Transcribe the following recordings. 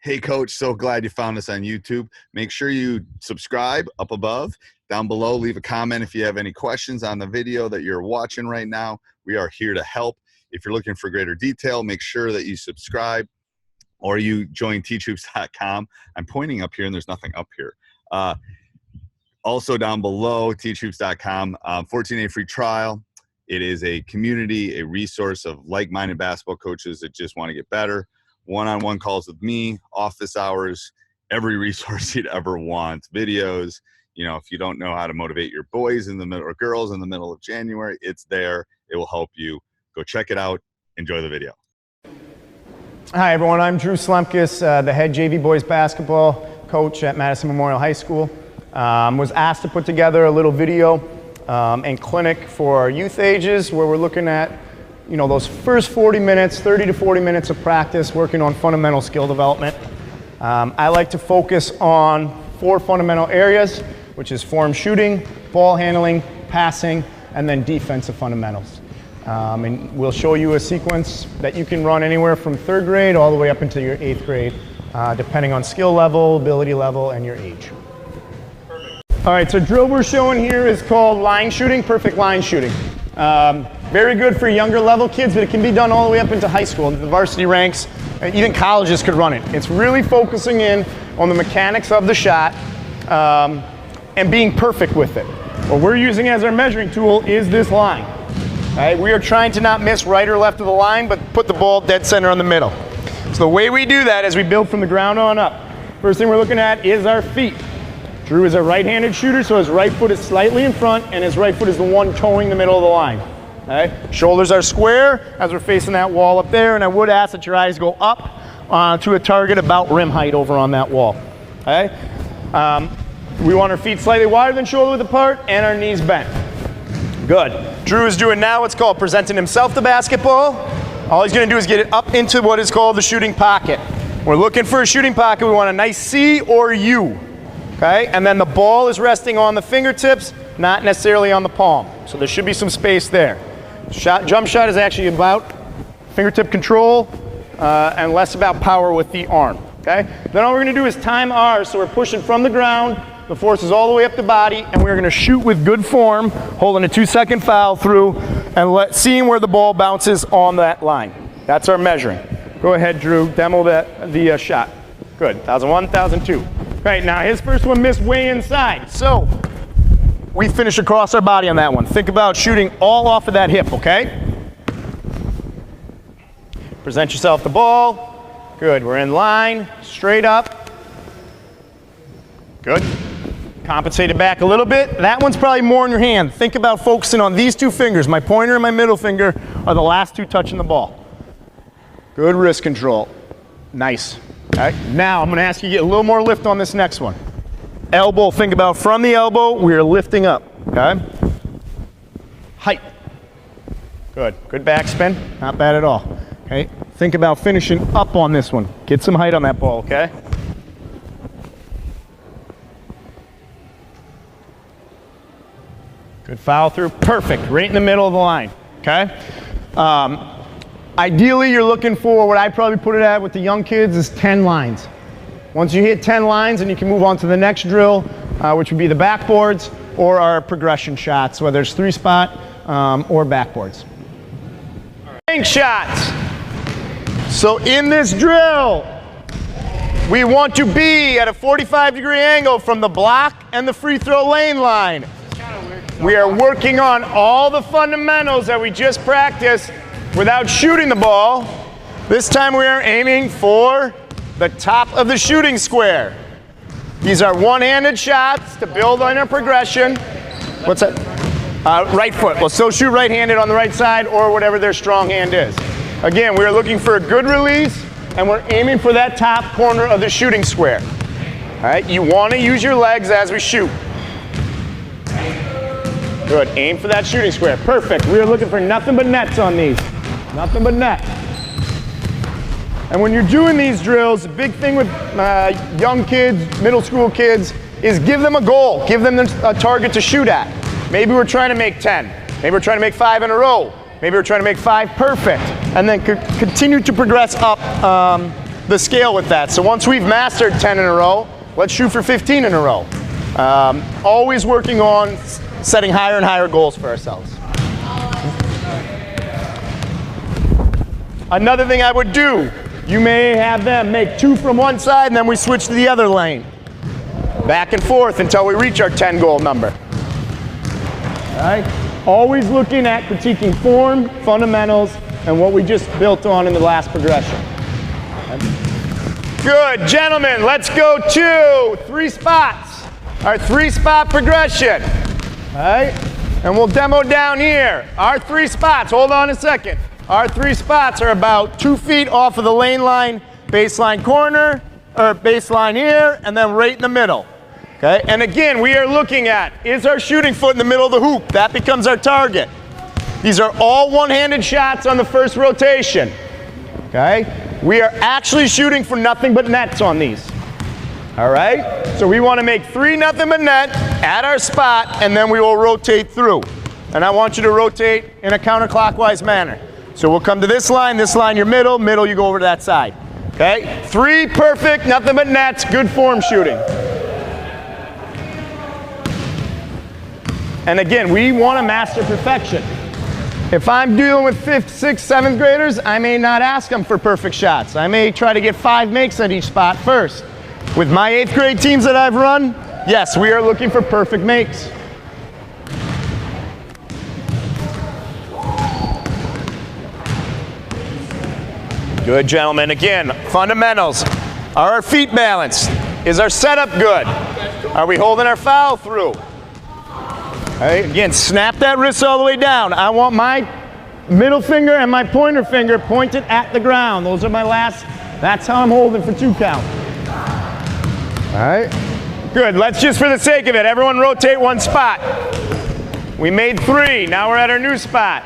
Hey coach, so glad you found us on YouTube. Make sure you subscribe up above. Down below, leave a comment if you have any questions on the video that you're watching right now. We are here to help. If you're looking for greater detail, make sure that you subscribe or you join teachhoops.com. I'm pointing up here and there's nothing up here. Also down below, teachhoops.com, 14-day free trial. It is a community, a resource of like-minded basketball coaches that just want to get better. One-on-one calls with me, office hours, every resource you'd ever want, videos. You know, if you don't know how to motivate your boys in the middle or girls in the middle of January, it's there. It will help you. Go check it out. Enjoy the video. Hi everyone, I'm Drew Slemkus, the head JV boys basketball coach at Madison Memorial High School. Was asked to put together a little video and clinic for our youth ages where we're looking at, you know, those first 40 minutes, 30 to 40 minutes of practice working on fundamental skill development. I like to focus on 4 fundamental areas, which is form shooting, ball handling, passing, and then defensive fundamentals. And we'll show you a sequence that you can run anywhere from 3rd grade all the way up into your 8th grade, depending on skill level, ability level, and your age. All right, so drill we're showing here is called line shooting, perfect line shooting. Very good for younger level kids, but it can be done all the way up into high school. The varsity ranks, even colleges could run it. It's really focusing in on the mechanics of the shot and being perfect with it. What we're using as our measuring tool is this line. All right, we are trying to not miss right or left of the line, but put the ball dead center on the middle. So the way we do that is we build from the ground on up. First thing we're looking at is our feet. Drew is a right-handed shooter, so his right foot is slightly in front, and his right foot is the one towing the middle of the line. Okay? Shoulders are square as we're facing that wall up there, and I would ask that your eyes go up to a target about rim height over on that wall. Okay? We want our feet slightly wider than shoulder width apart, and our knees bent. Good. Drew is doing now what's called presenting himself the basketball. All he's going to do is get it up into what is called the shooting pocket. We're looking for a shooting pocket. We want a nice C or U. Okay, and then the ball is resting on the fingertips, not necessarily on the palm. So there should be some space there. Jump shot is actually about fingertip control and less about power with the arm. Okay, then all we're going to do is time ours, so we're pushing from the ground. The force is all the way up the body, and we're going to shoot with good form, holding a 2-second foul through, and seeing where the ball bounces on that line. That's our measuring. Go ahead, Drew. Demo the shot. Good. 1001, 1002. Right, now his first one missed way inside. So we finish across our body on that one. Think about shooting all off of that hip, okay? Present yourself the ball. Good, we're in line, straight up. Good. Compensate it back a little bit. That one's probably more in your hand. Think about focusing on these 2 fingers. My pointer and my middle finger are the last 2 touching the ball. Good wrist control. Nice. All right, now I'm going to ask you to get a little more lift on this next one. Elbow, think about from the elbow, we're lifting up, okay? Height. Good, good backspin, not bad at all. Okay, think about finishing up on this one. Get some height on that ball, okay? Good foul through, perfect, right in the middle of the line, okay? Ideally, you're looking for what I probably put it at with the young kids is 10 lines. Once you hit 10 lines, then you can move on to the next drill, which would be the backboards or our progression shots, whether it's 3-spot or backboards. Bank shots. So in this drill, we want to be at a 45-degree angle from the block and the free throw lane line. We are working on all the fundamentals that we just practiced without shooting the ball. This time we are aiming for the top of the shooting square. These are one-handed shots to build on our progression. What's that? Right foot. We'll still shoot right-handed on the right side or whatever their strong hand is. Again, we are looking for a good release and we're aiming for that top corner of the shooting square. All right, you want to use your legs as we shoot. Good, aim for that shooting square. Perfect, we are looking for nothing but nets on these. Nothing but net. And when you're doing these drills, the big thing with young kids, middle school kids, is give them a goal. Give them a target to shoot at. Maybe we're trying to make 10. Maybe we're trying to make 5 in a row. Maybe we're trying to make 5 perfect. And then continue to progress up the scale with that. So once we've mastered 10 in a row, let's shoot for 15 in a row. Always working on setting higher and higher goals for ourselves. Another thing I would do, you may have them make 2 from one side and then we switch to the other lane. Back and forth until we reach our 10 goal number. All right? Always looking at critiquing form, fundamentals, and what we just built on in the last progression. Good, gentlemen, let's go to 3 spots. Our 3-spot progression. All right? And we'll demo down here. Our 3 spots, hold on a second. Our 3 spots are about 2 feet off of the lane line, baseline corner, or baseline here, and then right in the middle. Okay? And again, we are looking at, is our shooting foot in the middle of the hoop? That becomes our target. These are all one-handed shots on the first rotation. Okay? We are actually shooting for nothing but nets on these. All right? So we want to make 3 nothing but net at our spot, and then we will rotate through. And I want you to rotate in a counterclockwise manner. So we'll come to this line your middle, you go over to that side. Okay? 3 perfect, nothing but nets, good form shooting. And again, we want to master perfection. If I'm dealing with 5th, 6th, 7th graders, I may not ask them for perfect shots. I may try to get 5 makes at each spot first. With my 8th grade teams that I've run, yes, we are looking for perfect makes. Good, gentlemen. Again, fundamentals. Are our feet balanced? Is our setup good? Are we holding our foul through? All right, again, snap that wrist all the way down. I want my middle finger and my pointer finger pointed at the ground. Those are my last, that's how I'm holding for 2 count. All right, good. Let's just, for the sake of it, everyone rotate 1 spot. We made 3, now we're at our new spot.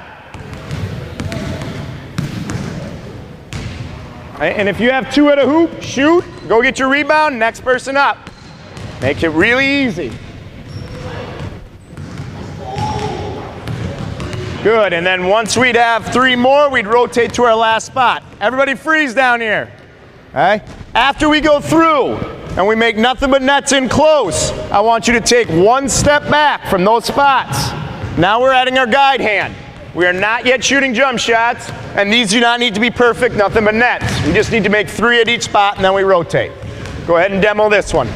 And if you have 2 at a hoop, shoot, go get your rebound, next person up. Make it really easy. Good, and then once we'd have 3 more, we'd rotate to our last spot. Everybody freeze down here. Okay? After we go through and we make nothing but nets in close, I want you to take 1 step back from those spots. Now we're adding our guide hand. We are not yet shooting jump shots, and these do not need to be perfect, nothing but nets. We just need to make 3 at each spot, and then we rotate. Go ahead and demo this one.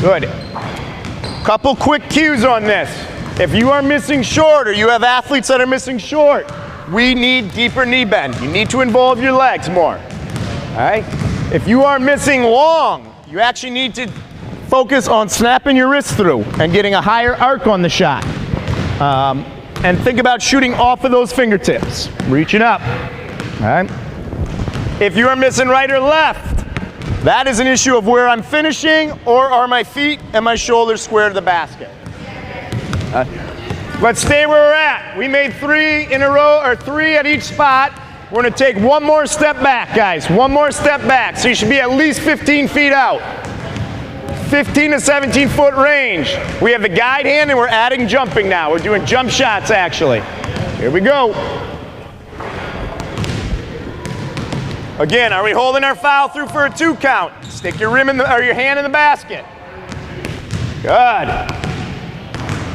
Good. Couple quick cues on this. If you are missing short, or you have athletes that are missing short, we need deeper knee bend. You need to involve your legs more. All right? If you are missing long, you actually need to focus on snapping your wrist through and getting a higher arc on the shot. And think about shooting off of those fingertips, reaching up. All right? If you are missing right or left, that is an issue of where I'm finishing, or are my feet and my shoulders square to the basket. Let's stay where we're at. We made 3 in a row, or 3 at each spot. We're going to take 1 more step back, guys. 1 more step back. So you should be at least 15 feet out. 15 to 17 foot range. We have the guide hand and we're adding jumping now. We're doing jump shots actually. Here we go. Again, are we holding our foul through for a 2 count? Stick your rim or your hand in the basket. Good.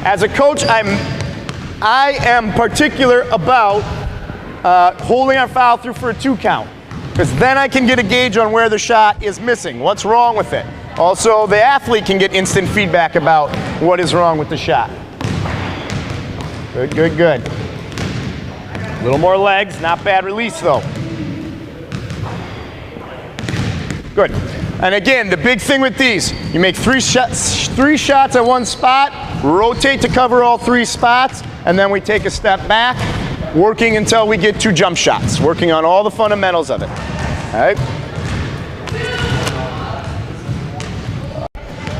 As a coach, I am particular about holding our foul through for a 2 count, because then I can get a gauge on where the shot is missing. What's wrong with it? Also, the athlete can get instant feedback about what is wrong with the shot. Good, good, good. A little more legs, not bad release though. Good. And again, the big thing with these, you make 3 shots at 1 spot, rotate to cover all 3 spots, and then we take a step back, working until we get 2 jump shots, working on all the fundamentals of it. All right?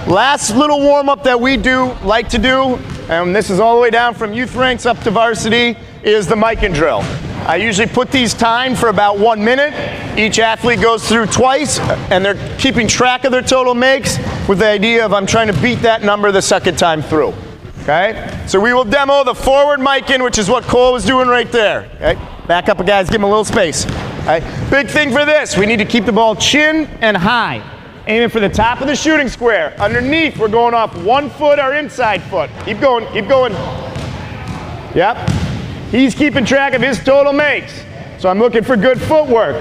Last little warm-up that we like to do, and this is all the way down from youth ranks up to varsity, is the Mikan Drill. I usually put these timed for about 1 minute. Each athlete goes through twice, and they're keeping track of their total makes with the idea of I'm trying to beat that number the second time through. Okay? So we will demo the forward Mikan, which is what Cole was doing right there. Okay? Back up, guys, give him a little space. Okay? Big thing for this, we need to keep the ball chin and high. Aiming for the top of the shooting square. Underneath, we're going off 1 foot or inside foot. Keep going, keep going. Yep. He's keeping track of his total makes. So I'm looking for good footwork.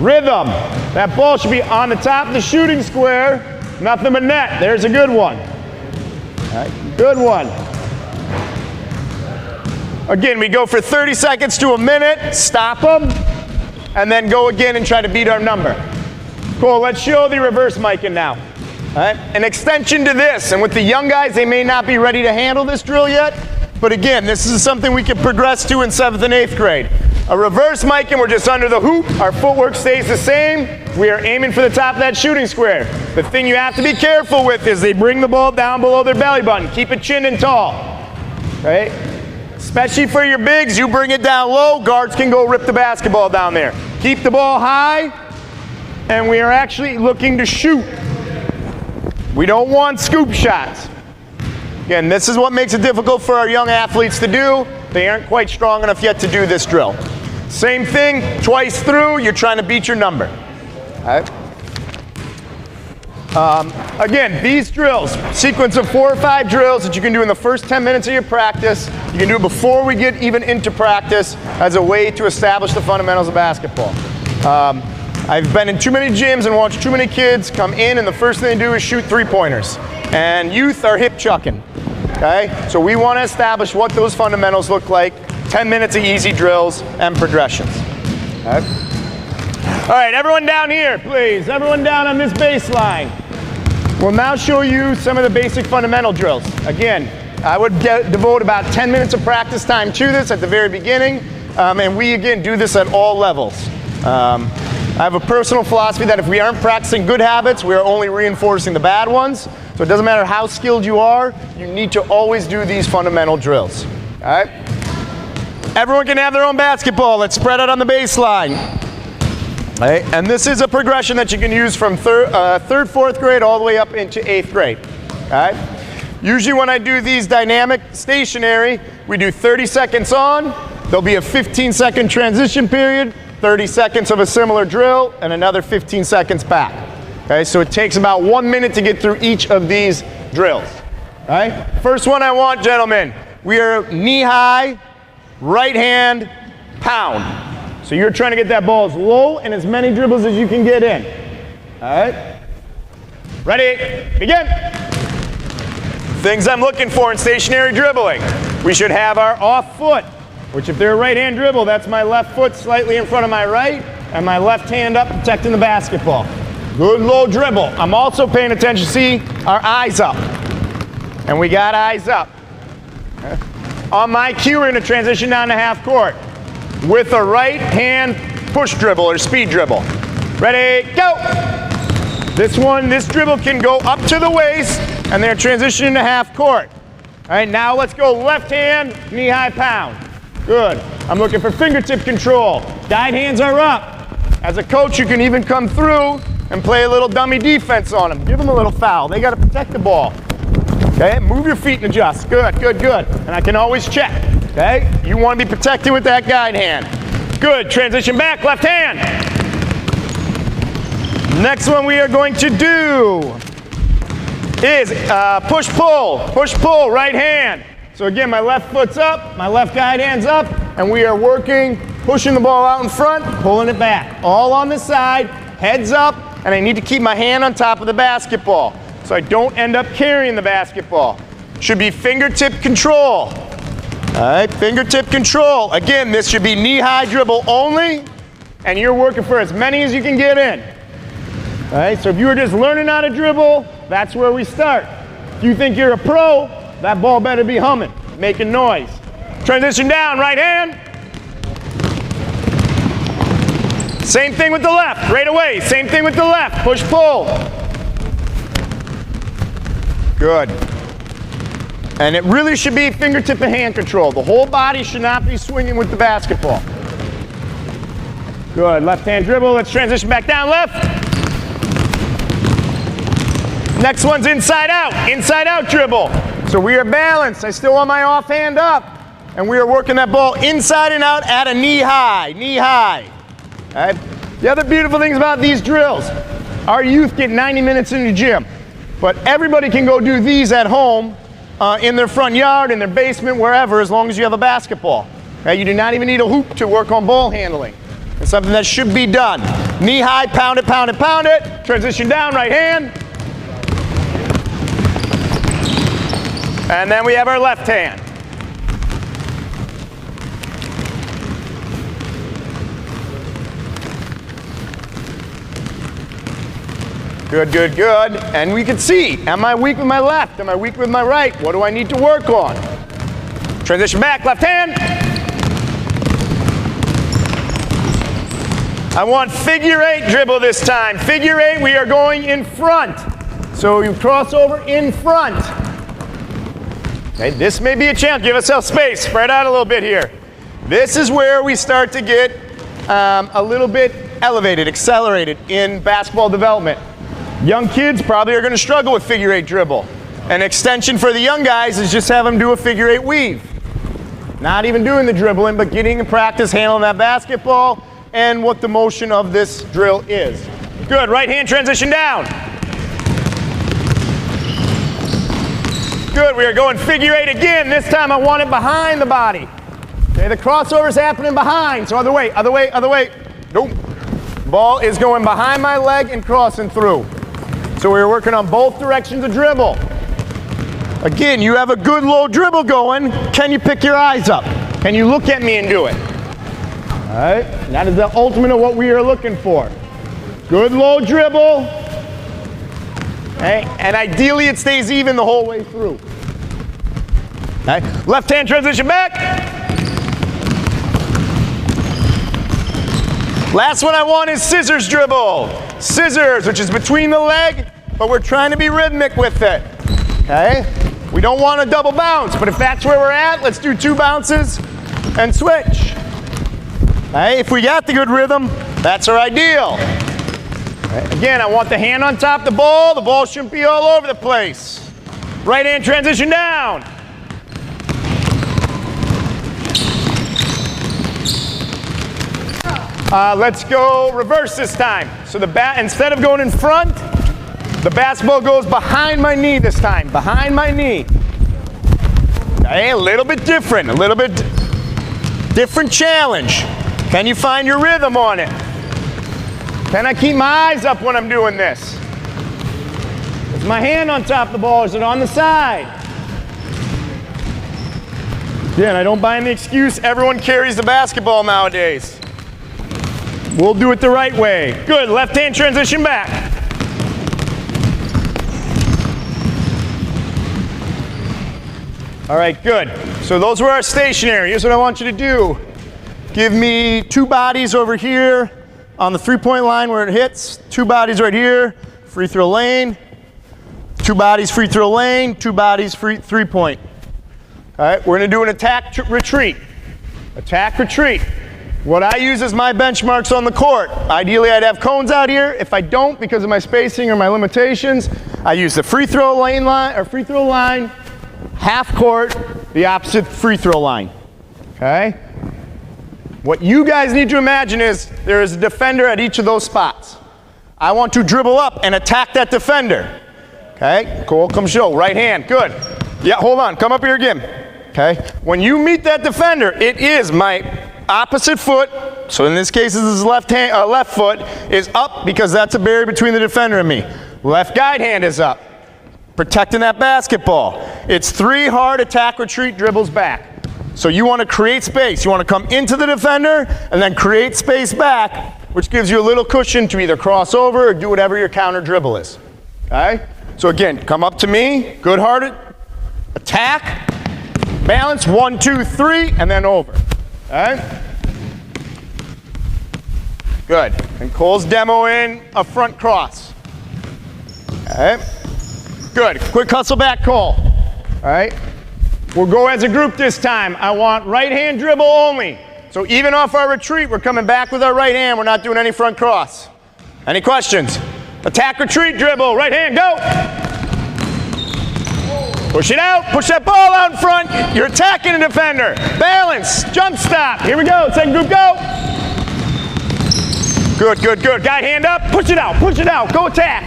Rhythm. That ball should be on the top of the shooting square. Nothing but net. There's a good one. All right, good one. Again, we go for 30 seconds to a minute. Stop them. And then go again and try to beat our number. Cool, let's show the reverse Mikan now. All right, an extension to this, and with the young guys, they may not be ready to handle this drill yet, but again, this is something we can progress to in 7th and 8th grade. A reverse Mikan, we're just under the hoop, our footwork stays the same, we are aiming for the top of that shooting square. The thing you have to be careful with is they bring the ball down below their belly button. Keep it chin and tall, right? Especially for your bigs, you bring it down low, guards can go rip the basketball down there. Keep the ball high, and we are actually looking to shoot. We don't want scoop shots. Again, this is what makes it difficult for our young athletes to do. They aren't quite strong enough yet to do this drill. Same thing, twice through, you're trying to beat your number. All right. Again, these drills, sequence of 4 or 5 drills that you can do in the first 10 minutes of your practice. You can do it before we get even into practice as a way to establish the fundamentals of basketball. I've been in too many gyms and watched too many kids come in and the first thing they do is shoot 3-pointers. And youth are hip chucking, okay? So we want to establish what those fundamentals look like, 10 minutes of easy drills and progressions. Okay? All right, everyone down here, please. Everyone down on this baseline. We'll now show you some of the basic fundamental drills. Again, I would devote about 10 minutes of practice time to this at the very beginning, and we, again, do this at all levels. I have a personal philosophy that if we aren't practicing good habits, we are only reinforcing the bad ones. So it doesn't matter how skilled you are, you need to always do these fundamental drills. All right? Everyone can have their own basketball. Let's spread out on the baseline. All right? And this is a progression that you can use from third, 4th grade all the way up into 8th grade. All right? Usually when I do these dynamic stationary, we do 30 seconds on. There'll be a 15-second transition period. 30 seconds of a similar drill, and another 15 seconds back. Okay, so it takes about 1 minute to get through each of these drills. All right, first one I want, gentlemen, we are knee-high, right hand, pound. So you're trying to get that ball as low and as many dribbles as you can get in. All right, ready, begin. Things I'm looking for in stationary dribbling. We should have our off foot, which if they're a right hand dribble, that's my left foot slightly in front of my right and my left hand up protecting the basketball. Good low dribble. I'm also paying attention, see our eyes up. And we got eyes up. Okay. On my cue, we're gonna transition down to half court with a right hand push dribble or speed dribble. Ready, go. This dribble can go up to the waist and they're transitioning to half court. All right, now let's go left hand, knee high pound. Good. I'm looking for fingertip control. Guide hands are up. As a coach, you can even come through and play a little dummy defense on them. Give them a little foul. They got to protect the ball. Okay, move your feet and adjust. Good, good, good. And I can always check. Okay, you want to be protected with that guide hand. Good. Transition back, left hand. Next one we are going to do is push-pull, right hand. So again, my left foot's up, my left guide hand's up, and we are working, pushing the ball out in front, pulling it back. All on the side, heads up, and I need to keep my hand on top of the basketball so I don't end up carrying the basketball. Should be fingertip control. All right, fingertip control. Again, this should be knee-high dribble only, and you're working for as many as you can get in. All right, so if you were just learning how to dribble, that's where we start. If you think you're a pro, that ball better be humming, making noise. Transition down, right hand. Same thing with the left, right away. Same thing with the left, push, pull. Good. And it really should be fingertip and hand control. The whole body should not be swinging with the basketball. Good, left hand dribble. Let's transition back down, left. Next one's inside out dribble. So we are balanced. I still want my offhand up. And we are working that ball inside and out at a knee high, knee high. All right? The other beautiful things about these drills, our youth get 90 minutes in the gym, but everybody can go do these at home in their front yard, in their basement, wherever, as long as you have a basketball. Okay? You do not even need a hoop to work on ball handling. It's something that should be done. Knee high, pound it, pound it, pound it. Transition down, right hand. And then we have our left hand. Good, good, good. And we can see, am I weak with my left? Am I weak with my right? What do I need to work on? Transition back, left hand. I want figure 8 dribble this time. Figure 8, we are going in front. So you cross over in front. Okay, this may be a challenge. Give yourself space. Spread out a little bit here. This is where we start to get a little bit elevated, accelerated in basketball development. Young kids probably are going to struggle with figure 8 dribble. An extension for the young guys is just have them do a figure 8 weave. Not even doing the dribbling, but getting in practice handling that basketball and what the motion of this drill is. Good, right hand transition down. Good, we are going figure 8 again. This time I want it behind the body. Okay, the crossover's happening behind, so other way, other way, other way. Nope. Ball is going behind my leg and crossing through. So we're working on both directions of dribble. Again, you have a good low dribble going. Can you pick your eyes up? Can you look at me and do it? All right, that is the ultimate of what we are looking for. Good low dribble. Okay, and ideally it stays even the whole way through. Okay, left hand transition back. Last one I want is scissors dribble. Scissors, which is between the leg, but we're trying to be rhythmic with it. Okay? We don't want a double bounce, but if that's where we're at, let's do 2 bounces and switch. Okay? If we got the good rhythm, that's our ideal. Okay? Again, I want the hand on top of the ball shouldn't be all over the place. Right hand transition down. Let's go reverse this time. So instead of going in front, the basketball goes behind my knee this time, behind my knee. Okay, a little bit different, a little bit different challenge. Can you find your rhythm on it? Can I keep my eyes up when I'm doing this? Is my hand on top of the ball? Is it on the side? Again, I don't buy the excuse everyone carries the basketball nowadays. We'll do it the right way. Good, left hand transition back. All right, good. So those were our stationary. Here's what I want you to do. Give me 2 bodies over here on the 3-point line where it hits. 2 bodies right here, free throw lane. 2 bodies, free throw lane. 2 bodies, free 3-point. All right, we're gonna do an attack retreat. Attack retreat. What I use as my benchmarks on the court. Ideally, I'd have cones out here. If I don't, because of my spacing or my limitations, I use the free throw lane line or free throw line, half court, the opposite free throw line. Okay? What you guys need to imagine is there is a defender at each of those spots. I want to dribble up and attack that defender. Okay? Cool. Come show. Right hand. Good. Yeah, hold on. Come up here again. Okay? When you meet that defender, it is my opposite foot, so in this case this is left foot, is up because that's a barrier between the defender and me. Left guide hand is up, protecting that basketball. It's 3 hard attack retreat dribbles back. So you want to create space. You want to come into the defender and then create space back, which gives you a little cushion to either cross over or do whatever your counter dribble is. Okay? So again, come up to me, good hard attack, balance, 1, 2, 3, and then over. Okay? Good. And Cole's demoing a front cross. Okay? Good. Quick hustle back, Cole. All right? We'll go as a group this time. I want right hand dribble only. So even off our retreat, we're coming back with our right hand. We're not doing any front cross. Any questions? Attack retreat dribble. Right hand, go. Push it out, push that ball out in front. You're attacking a defender. Balance, jump stop. Here we go, second group, go. Good, good, good. Guide hand up, push it out, go attack.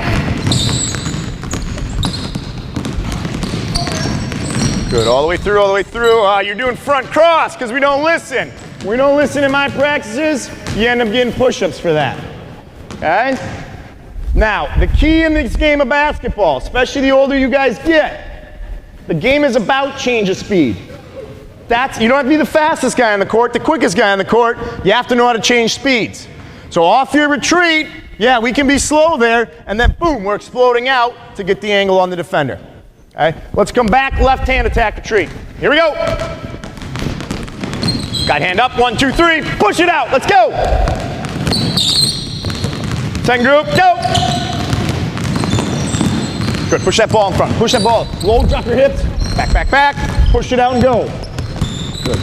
Good, all the way through, all the way through. You're doing front cross because we don't listen. We don't listen in my practices, you end up getting push-ups for that, okay? Now, the key in this game of basketball, especially the older you guys get, the game is about change of speed. You don't have to be the fastest guy on the court, the quickest guy on the court. You have to know how to change speeds. So off your retreat, yeah, we can be slow there, and then boom, we're exploding out to get the angle on the defender. Okay? Let's come back, left hand attack retreat. Here we go. Got hand up, 1, 2, 3, push it out, let's go. Second group, go. Good, push that ball in front, push that ball. Low, drop your hips, back, back, back, push it out and go. Good.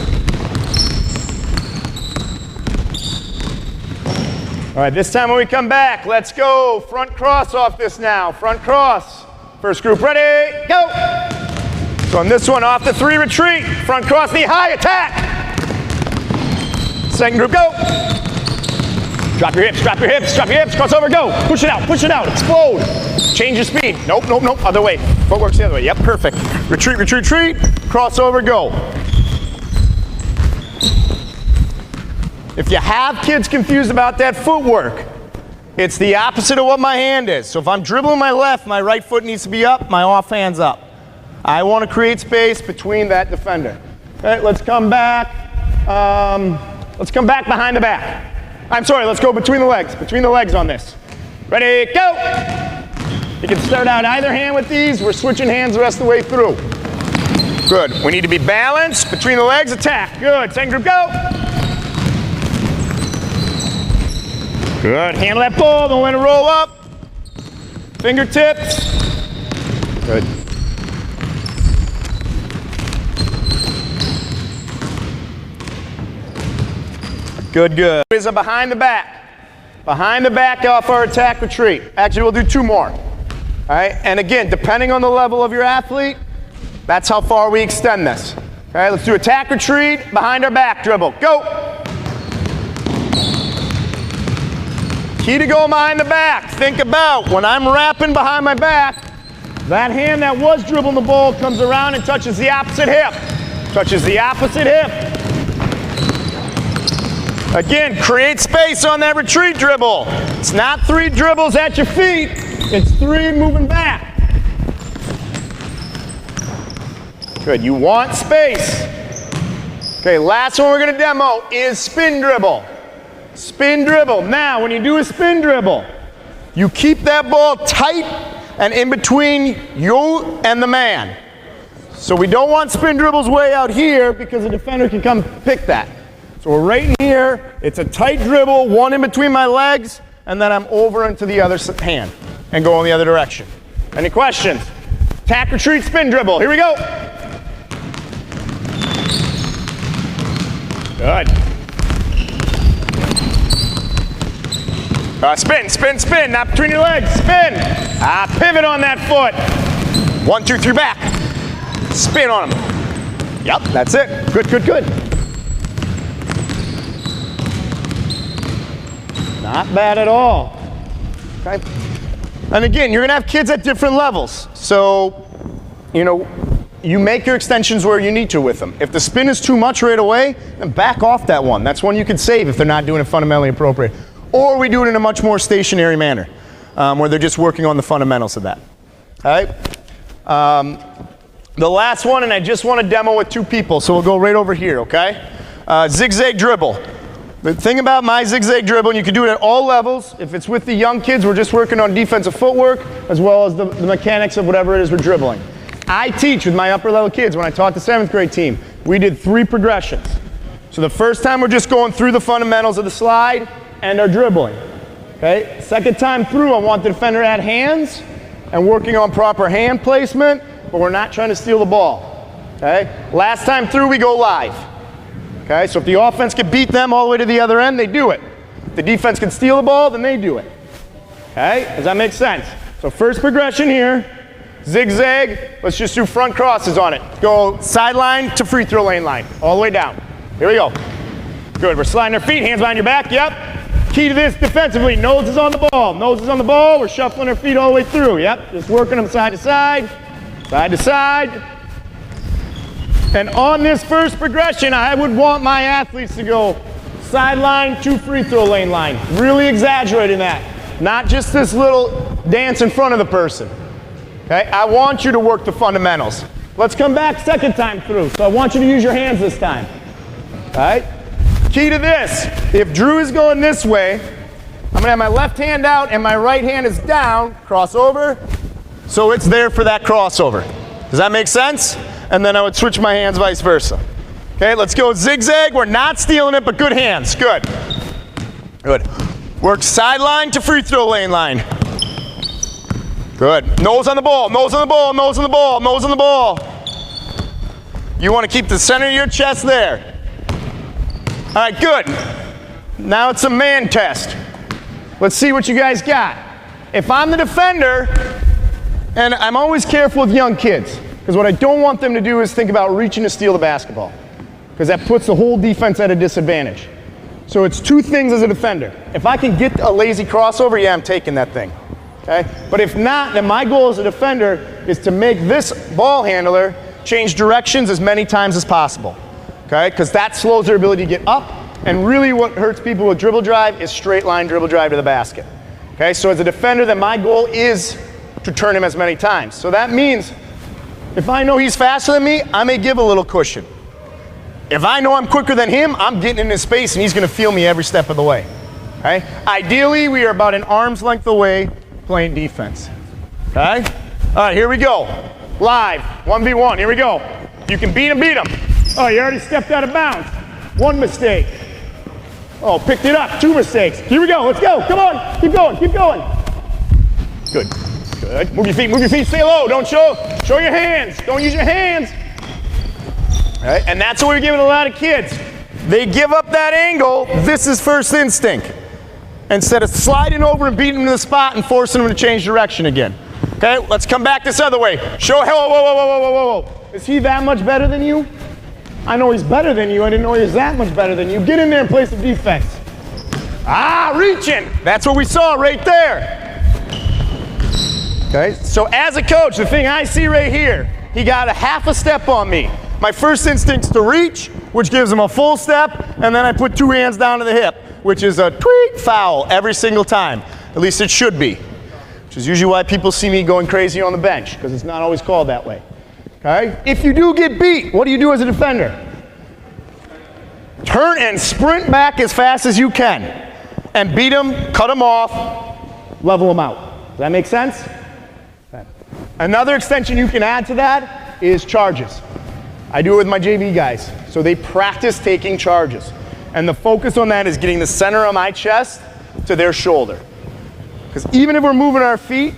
All right, this time when we come back, let's go. Front cross off this now, front cross. First group, ready, go. So on this one, off the 3 retreat, front cross, knee high, attack. Second group, go. Drop your hips, drop your hips, drop your hips, cross over, go. Push it out, explode. Change your speed. Nope, nope, nope, other way. Footwork's the other way, yep, perfect. Retreat, retreat, retreat, cross over, go. If you have kids confused about that footwork, it's the opposite of what my hand is. So if I'm dribbling my left, my right foot needs to be up, my off hand's up. I want to create space between that defender. Okay, let's come back. Let's come back behind the back. I'm sorry, let's go between the legs on this. Ready, go! You can start out either hand with these. We're switching hands the rest of the way through. Good, we need to be balanced. Between the legs, attack. Good, second group, go! Good, handle that ball, don't let it roll up. Fingertips. Good. Good, good. Is a behind the back. Behind the back off our attack retreat. Actually, we'll do 2 more. All right, and again, depending on the level of your athlete, that's how far we extend this. All right, let's do attack retreat, behind our back dribble. Go. Key to going behind the back. Think about when I'm wrapping behind my back, that hand that was dribbling the ball comes around and touches the opposite hip. Touches the opposite hip. Again, create space on that retreat dribble. It's not 3 dribbles at your feet, it's 3 moving back. Good, you want space. Okay, last one we're gonna demo is spin dribble. Spin dribble. Now, when you do a spin dribble, you keep that ball tight and in between you and the man. So we don't want spin dribbles way out here because the defender can come pick that. So we're right in here, it's a tight dribble, 1 in between my legs, and then I'm over into the other hand and go in the other direction. Any questions? Attack, retreat, spin dribble, here we go. Good. Spin, spin, spin, not between your legs, spin. Pivot on that foot. 1, 2, 3, back. Spin on them. Yep, that's it. Good, good, good. Not bad at all. Okay. And again, you're gonna have kids at different levels. So, you make your extensions where you need to with them. If the spin is too much right away, then back off that one. That's one you can save if they're not doing it fundamentally appropriate. Or we do it in a much more stationary manner, where they're just working on the fundamentals of that. All right. The last one, and I just want to demo with 2 people, so we'll go right over here, okay? Zig Zag Dribble. The thing about my Zig Zag Dribble, and you can do it at all levels. If it's with the young kids, we're just working on defensive footwork, as well as the mechanics of whatever it is we're dribbling. I teach with my upper level kids. When I taught the 7th grade team, we did 3 progressions. So the first time we're just going through the fundamentals of the slide and our dribbling. Okay? Second time through, I want the defender at hands and working on proper hand placement, but we're not trying to steal the ball. Okay? Last time through, we go live. Okay? So if the offense can beat them all the way to the other end, they do it. If the defense can steal the ball, then they do it. Okay? Does that make sense? So first progression here, Zig Zag, let's just do front crosses on it. Go sideline to free throw lane line, all the way down. Here we go. Good, we're sliding our feet, hands behind your back, yep. Key to this defensively, nose is on the ball. Nose is on the ball, we're shuffling our feet all the way through, yep. Just working them side to side, side to side. And on this first progression, I would want my athletes to go sideline to free throw lane line. Really exaggerating that. Not just this little dance in front of the person. Okay, I want you to work the fundamentals. Let's come back second time through. So I want you to use your hands this time. All right? Key to this, if Drew is going this way, I'm gonna have my left hand out and my right hand is down, crossover, so it's there for that crossover. Does that make sense? And then I would switch my hands vice versa. Okay, let's go zigzag. We're not stealing it, but good hands. Good. Good. Work sideline to free throw lane line. Good. Nose on the ball, nose on the ball, nose on the ball, nose on the ball. You want to keep the center of your chest there. All right, good. Now it's a man test. Let's see what you guys got. If I'm the defender, and I'm always careful with young kids, because what I don't want them to do is think about reaching to steal the basketball, because that puts the whole defense at a disadvantage. So it's two things as a defender. If I can get a lazy crossover, yeah, I'm taking that thing. Okay? But if not, then my goal as a defender is to make this ball handler change directions as many times as possible. Okay? Because that slows their ability to get up, and really what hurts people with dribble drive is straight line dribble drive to the basket. Okay? So as a defender, then my goal is to turn him as many times. So that means if I know he's faster than me, I may give a little cushion. If I know I'm quicker than him, I'm getting in his space and he's going to feel me every step of the way. Okay? Ideally, we are about an arm's length away playing defense. Okay? All right, here we go. Live, 1v1, here we go. You can beat him, beat him. Oh, you already stepped out of bounds. One mistake. Oh, picked it up, 2 mistakes. Here we go, let's go, come on, keep going, keep going. Good, good. Move your feet, stay low, don't show your hands, don't use your hands. All right, and that's what we're giving a lot of kids. They give up that angle, this is first instinct. Instead of sliding over and beating them to the spot and forcing them to change direction again. Okay, let's come back this other way. Show, whoa, whoa, whoa, whoa, whoa, whoa, whoa. Is he that much better than you? I know he's better than you. I didn't know he was that much better than you. Get in there and play some defense. Ah, reaching. That's what we saw right there. Okay, so as a coach, the thing I see right here, he got a half a step on me. My first instinct's to reach, which gives him a full step, and then I put 2 hands down to the hip, which is a tweak foul every single time. At least it should be. Which is usually why people see me going crazy on the bench, because it's not always called that way. Okay? If you do get beat, what do you do as a defender? Turn and sprint back as fast as you can. And beat them, cut them off, level them out. Does that make sense? Okay. Another extension you can add to that is charges. I do it with my JV guys. So they practice taking charges. And the focus on that is getting the center of my chest to their shoulder. Because even if we're moving our feet,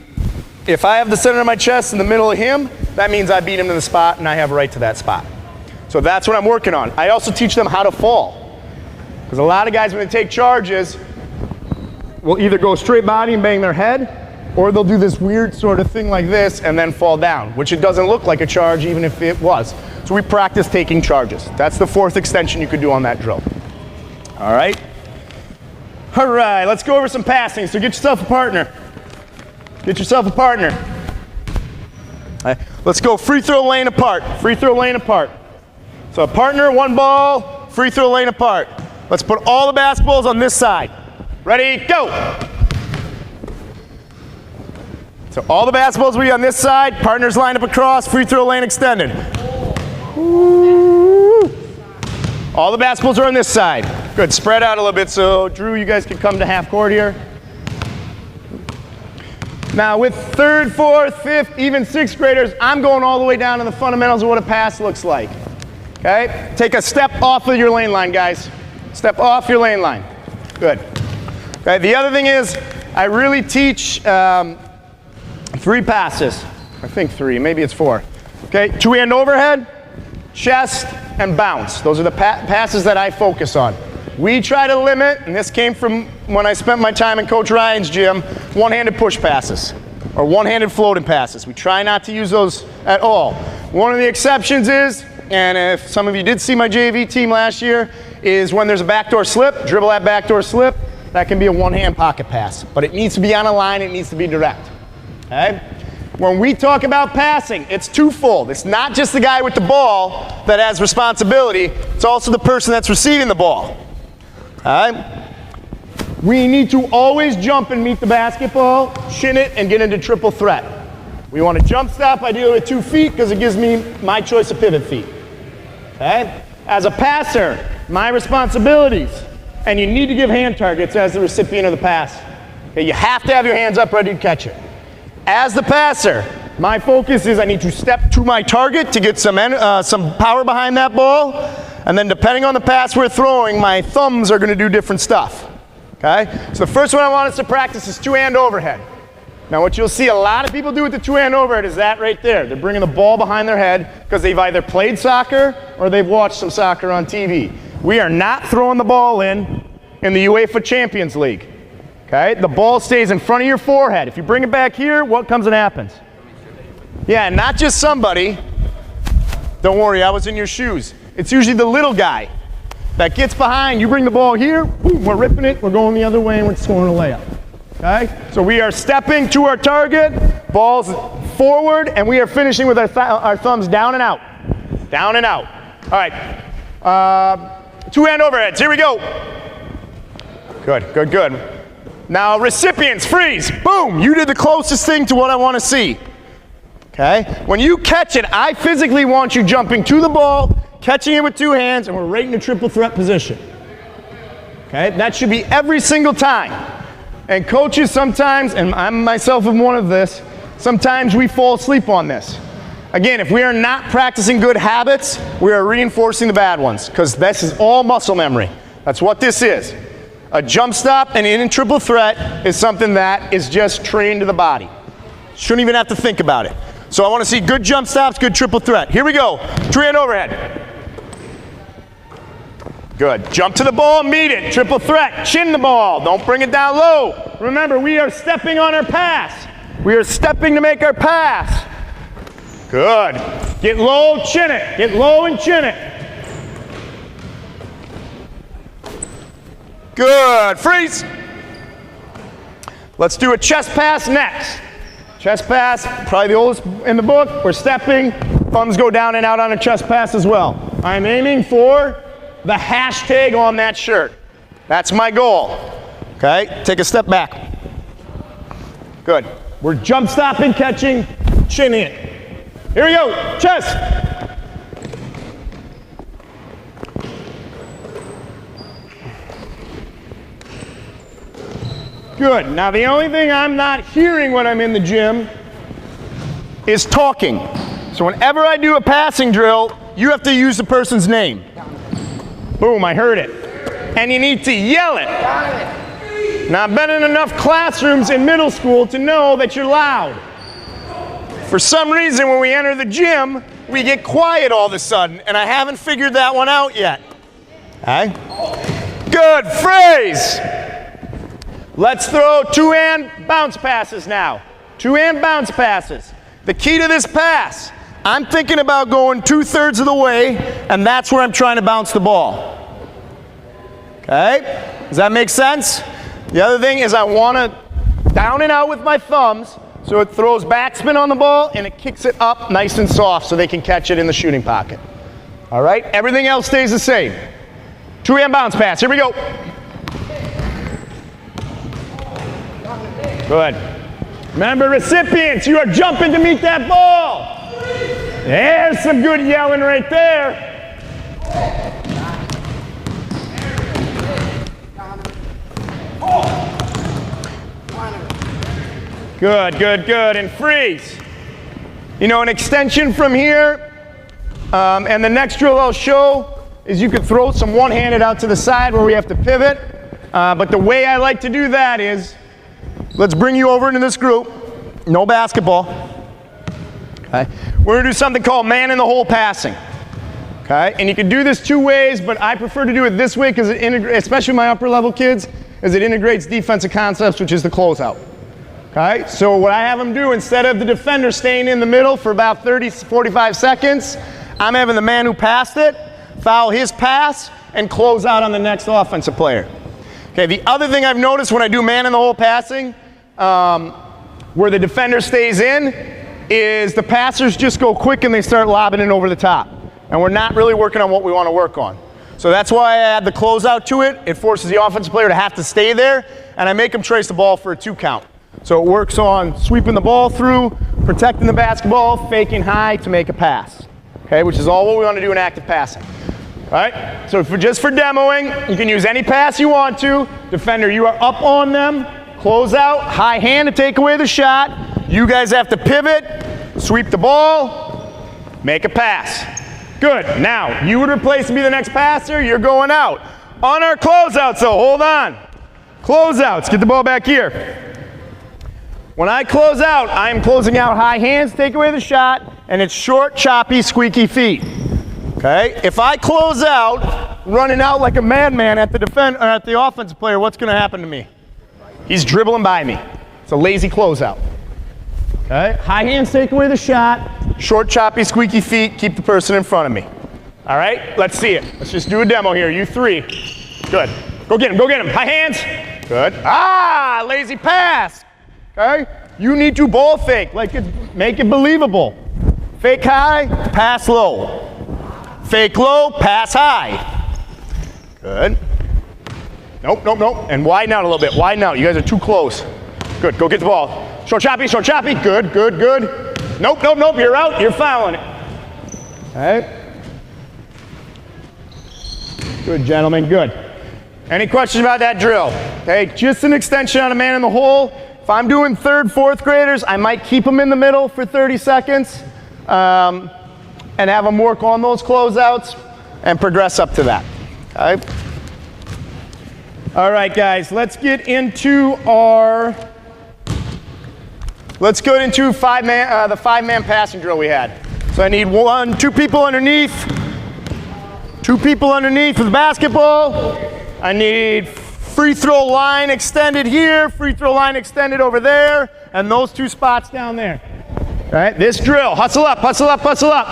if I have the center of my chest in the middle of him, that means I beat him to the spot and I have right to that spot. So that's what I'm working on. I also teach them how to fall. Because a lot of guys, when they take charges, will either go straight body and bang their head, or they'll do this weird sort of thing like this and then fall down, which it doesn't look like a charge even if it was. So we practice taking charges. That's the 4th extension you could do on that drill. All right? All right, let's go over some passing. So get yourself a partner. Get yourself a partner. All right, let's go free throw lane apart. Free throw lane apart. So a partner, 1 ball, free throw lane apart. Let's put all the basketballs on this side. Ready, go! So all the basketballs will be on this side, partners line up across, free throw lane extended. Woo. All the basketballs are on this side. Good, spread out a little bit so Drew, you guys can come to half court here. Now with 3rd, 4th, 5th, even 6th graders, I'm going all the way down to the fundamentals of what a pass looks like. Okay, take a step off of your lane line, guys. Step off your lane line. Good. Okay, the other thing is, I really teach 3 passes. I think 3, maybe it's 4. Okay, 2-hand overhead, chest, and bounce. Those are the passes that I focus on. We try to limit, and this came from when I spent my time in Coach Ryan's gym, one-handed push passes. or one-handed floating passes. We try not to use those at all. One of the exceptions is, and if some of you did see my JV team last year, is when there's a backdoor slip, dribble that backdoor slip, that can be a one-hand pocket pass. But it needs to be on a line, it needs to be direct. Okay? When we talk about passing, it's twofold. It's not just the guy with the ball that has responsibility, it's also the person that's receiving the ball. Okay? We need to always jump and meet the basketball, shin it, and get into triple threat. We want to jump stop, ideally with 2 feet, because it gives me my choice of pivot feet. Okay? As a passer, my responsibilities, and you need to give hand targets as the recipient of the pass. Okay? You have to have your hands up ready to catch it. As the passer, my focus is I need to step to my target to get some power behind that ball, and then depending on the pass we're throwing, my thumbs are going to do different stuff. Okay? So the first one I want us to practice is two-hand overhead. Now what you'll see a lot of people do with the two-hand overhead is that right there. They're bringing the ball behind their head because they've either played soccer or they've watched some soccer on TV. We are not throwing the ball in the UEFA Champions League. Okay? The ball stays in front of your forehead. If you bring it back here, what comes and happens? Yeah, and not just somebody. Don't worry, I was in your shoes. It's usually the little guy that gets behind. You bring the ball here, boom, we're ripping it, we're going the other way, and we're scoring a layup. Okay? So we are stepping to our target, balls forward, and we are finishing with our thumbs down and out. Down and out. All right. Two-hand overheads. Here we go. Good, good, good. Now recipients, freeze. Boom. You did the closest thing to what I want to see. Okay? When you catch it, I physically want you jumping to the ball, catching it with 2 hands, and we're right in a triple threat position. Okay? That should be every single time. And coaches sometimes, and I myself am one of this, sometimes we fall asleep on this. Again, if we are not practicing good habits, we are reinforcing the bad ones, because this is all muscle memory. That's what this is. A jump stop and in triple threat is something that is just trained to the body. Shouldn't even have to think about it. So I want to see good jump stops, good triple threat. Here we go. Two-hand overhead. Good. Jump to the ball, meet it. Triple threat. Chin the ball. Don't bring it down low. Remember, we are stepping on our pass. We are stepping to make our pass. Good. Get low, chin it. Get low and chin it. Good. Freeze. Let's do a chest pass next. Chest pass, probably the oldest in the book. We're stepping. Thumbs go down and out on a chest pass as well. I'm aiming for the hashtag on that shirt. That's my goal. Okay, take a step back. Good. We're jump stopping, catching, chin in. Here we go, chest. Good. Now the only thing I'm not hearing when I'm in the gym is talking. So whenever I do a passing drill, you have to use the person's name. Boom, I heard it. And you need to yell it. Now, I've been in enough classrooms in middle school to know that you're loud. For some reason, when we enter the gym, we get quiet all of a sudden, and I haven't figured that one out yet. Okay? Good, phrase. Let's throw two-hand bounce passes now. Two-hand bounce passes. The key to this pass, I'm thinking about going 2/3 of the way, and that's where I'm trying to bounce the ball. Okay? Does that make sense? The other thing is I want to down and out with my thumbs, so it throws backspin on the ball, and it kicks it up nice and soft so they can catch it in the shooting pocket. All right? Everything else stays the same. Two-hand bounce pass. Here we go. Good. Remember, recipients, you are jumping to meet that ball. There's some good yelling right there. Good, good, good. And freeze. You know, an extension from here, and the next drill I'll show is you could throw some one-handed out to the side where we have to pivot. But the way I like to do that is, let's bring you over into this group. No basketball. Okay. We're going to do something called man in the hole passing. Okay. And you can do this 2 ways, but I prefer to do it this way because it integrates, especially my upper level kids, as it integrates defensive concepts, which is the closeout. Okay, so what I have them do, instead of the defender staying in the middle for about 30, 45 seconds, I'm having the man who passed it foul his pass and close out on the next offensive player. Okay, the other thing I've noticed when I do man in the hole passing, where the defender stays in, is the passers just go quick and they start lobbing it over the top. And we're not really working on what we want to work on. So that's why I add the closeout to it. It forces the offensive player to have to stay there, and I make them trace the ball for a 2 count. So it works on sweeping the ball through, protecting the basketball, faking high to make a pass. Okay, which is all what we want to do in active passing. All right, so just for demoing, you can use any pass you want to. Defender, you are up on them, close out, high hand to take away the shot. You guys have to pivot, sweep the ball, make a pass. Good, now you would replace and be the next passer, you're going out. On our closeouts though, hold on. Closeouts, get the ball back here. When I close out, I am closing out high hands, take away the shot, and it's short, choppy, squeaky feet. Okay, if I close out, running out like a madman at the offensive player, what's going to happen to me? He's dribbling by me. It's a lazy closeout. Okay, high hands take away the shot, short, choppy, squeaky feet, keep the person in front of me. All right, let's see it. Let's just do a demo here. You 3. Good. Go get him, go get him. High hands. Good. Ah, lazy pass. Okay, you need to ball fake, make it believable. Fake high, pass low. Fake low, pass high. Good. Nope, nope, nope. And widen out a little bit. Widen out. You guys are too close. Good. Go get the ball. Short choppy, short choppy. Good, good, good. Nope, nope, nope. You're out. You're fouling it. All right. Good, gentlemen. Good. Any questions about that drill? Okay, just an extension on a man in the hole. If I'm doing 3rd, 4th graders, I might keep them in the middle for 30 seconds. And have them work on those closeouts and progress up to that. Okay. All right, guys, let's get into the 5-man passing drill we had. So I need 2 people underneath, 2 people underneath with the basketball. I need free throw line extended here, free throw line extended over there, and those 2 spots down there. All right, this drill, hustle up, hustle up, hustle up.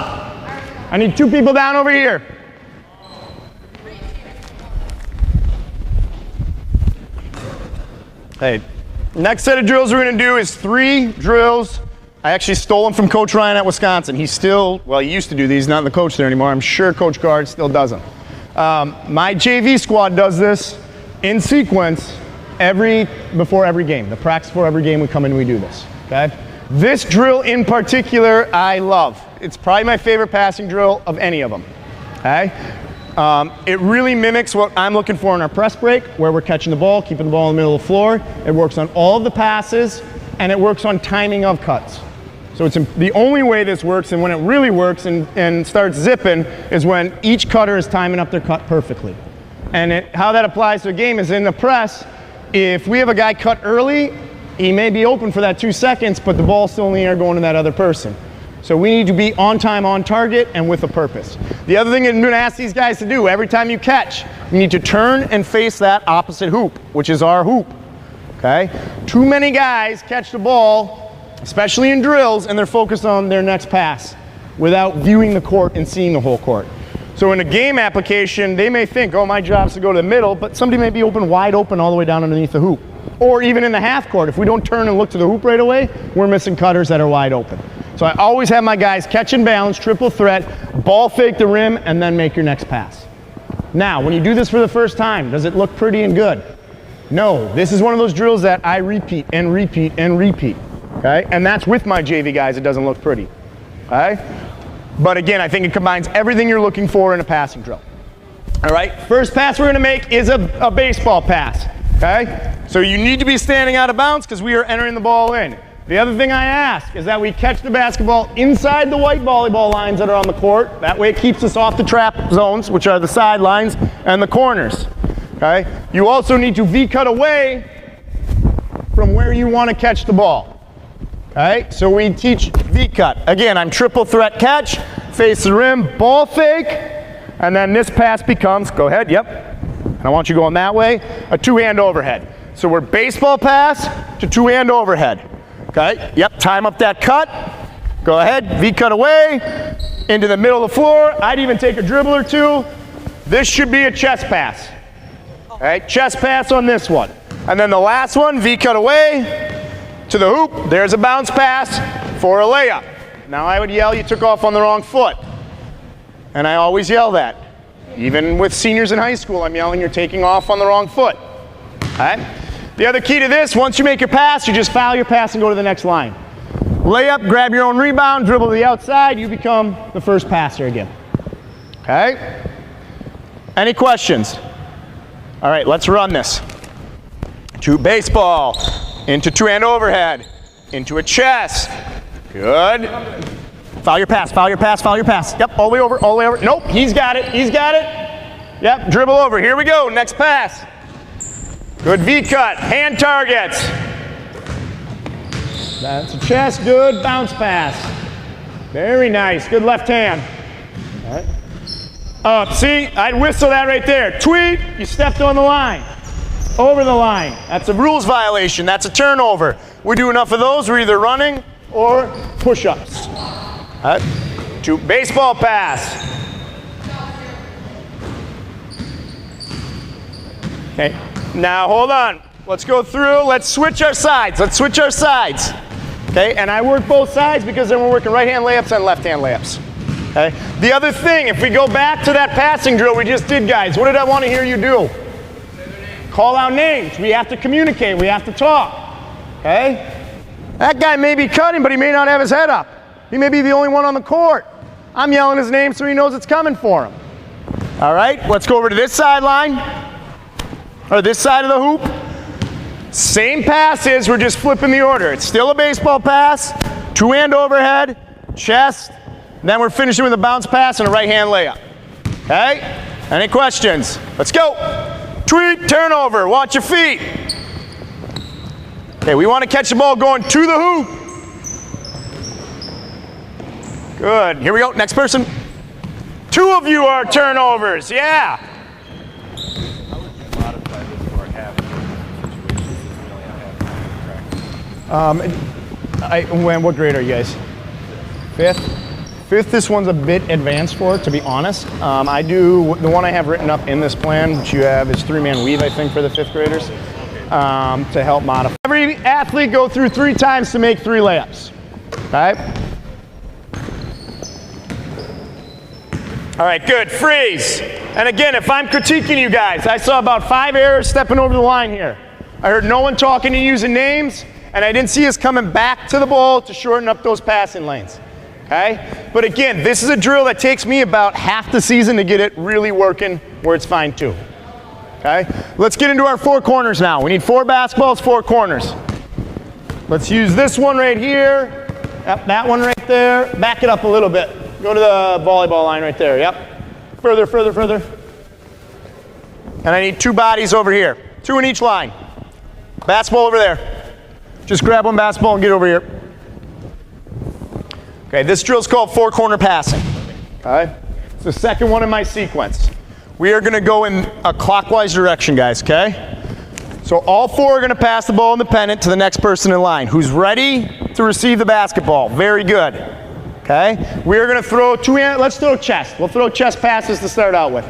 I need 2 people down over here. Hey, next set of drills we're going to do is 3 drills. I actually stole them from Coach Ryan at Wisconsin. He still, well, he used to do these, not the coach there anymore. I'm sure Coach Guard still does them. My JV squad does this in sequence before every game. The practice before every game we come in and we do this. Okay? This drill in particular I love. It's probably my favorite passing drill of any of them. Okay? It really mimics what I'm looking for in our press break, where we're catching the ball, keeping the ball in the middle of the floor. It works on all of the passes, and it works on timing of cuts. So it's the only way this works, and when it really works and starts zipping is when each cutter is timing up their cut perfectly. And how that applies to a game is in the press, if we have a guy cut early, he may be open for that 2 seconds, but the ball's still in the air going to that other person. So we need to be on time, on target, and with a purpose. The other thing I'm going to ask these guys to do, every time you catch, you need to turn and face that opposite hoop, which is our hoop. Okay? Too many guys catch the ball, especially in drills, and they're focused on their next pass without viewing the court and seeing the whole court. So in a game application, they may think, oh, my job's to go to the middle, but somebody may be wide open all the way down underneath the hoop. Or even in the half court, if we don't turn and look to the hoop right away, we're missing cutters that are wide open. So I always have my guys catch and balance, triple threat, ball fake the rim, and then make your next pass. Now, when you do this for the first time, does it look pretty and good? No, this is one of those drills that I repeat and repeat and repeat, okay? And that's with my JV guys, it doesn't look pretty, okay? But again, I think it combines everything you're looking for in a passing drill. All right, first pass we're gonna make is a baseball pass, okay? So you need to be standing out of bounds because we are entering the ball in. The other thing I ask is that we catch the basketball inside the white volleyball lines that are on the court. That way it keeps us off the trap zones, which are the sidelines and the corners. Okay? You also need to V-cut away from where you want to catch the ball. Okay? So we teach V-cut. Again, I'm triple threat catch, face the rim, ball fake, and then this pass becomes, go ahead, yep. And I want you going that way, a 2-hand overhead. So we're baseball pass to 2-hand overhead. Okay, yep, time up that cut. Go ahead, V-cut away, into the middle of the floor. I'd even take a dribble or two. This should be a chest pass. All right, chest pass on this one. And then the last one, V-cut away to the hoop. There's a bounce pass for a layup. Now I would yell, you took off on the wrong foot. And I always yell that. Even with seniors in high school, I'm yelling, you're taking off on the wrong foot. All right? The other key to this, once you make your pass, you just foul your pass and go to the next line. Layup, grab your own rebound, dribble to the outside, you become the first passer again. Okay? Any questions? All right, let's run this. To baseball, into two-hand overhead, into a chest. Good. Foul your pass, foul your pass, foul your pass. Yep, all the way over, all the way over. Nope, he's got it, he's got it. Yep, dribble over, here we go, next pass. Good V-cut, hand targets. That's a chest, good bounce pass. Very nice, good left hand. All right. Up, see, I'd whistle that right there. Tweet, you stepped on the line. Over the line, that's a rules violation, that's a turnover. We do enough of those, we're either running or push-ups. All right. To baseball pass. Okay, now hold on. Let's go through, let's switch our sides, Okay, and I work both sides because then we're working right-hand layups and left-hand layups. Okay, the other thing, if we go back to that passing drill we just did, guys, what did I want to hear you do? Call out names, we have to communicate, we have to talk, okay? That guy may be cutting, but he may not have his head up. He may be the only one on the court. I'm yelling his name so he knows it's coming for him. All right, let's go over to this sideline, or this side of the hoop. Same passes, we're just flipping the order. It's still a baseball pass, two-hand overhead, chest, then we're finishing with a bounce pass and a right-hand layup. Okay, any questions? Let's go. Tweak, turnover, watch your feet. Okay, we want to catch the ball going to the hoop. Good, here we go, next person. Two of you are turnovers, yeah. How would you modify this for having What grade are you guys? Fifth? Fifth, this one's a bit advanced for it, to be honest. I do, the one I have written up in this plan, which you have, is three-man weave, I think, for the fifth graders, to help modify. Every athlete go through 3 times to make 3 layups, okay? All right, good, freeze. And again, if I'm critiquing you guys, I saw about 5 errors stepping over the line here. I heard no one talking and using names, and I didn't see us coming back to the ball to shorten up those passing lanes. Okay? But again, this is a drill that takes me about half the season to get it really working where it's fine too. Okay? Let's get into our 4 corners now. We need 4 basketballs, 4 corners. Let's use this one right here. Yep, that one right there. Back it up a little bit. Go to the volleyball line right there. Yep. Further, further, further. And I need 2 bodies over here. 2 in each line. Basketball over there. Just grab one basketball and get over here. Okay, this drill is called 4-corner passing. Okay, it's the second one in my sequence. We are going to go in a clockwise direction, guys. Okay, so all 4 are going to pass the ball in the pennant to the next person in line who's ready to receive the basketball. Very good. Okay, we are going to throw 2 hand. Let's throw chest. We'll throw chest passes to start out with,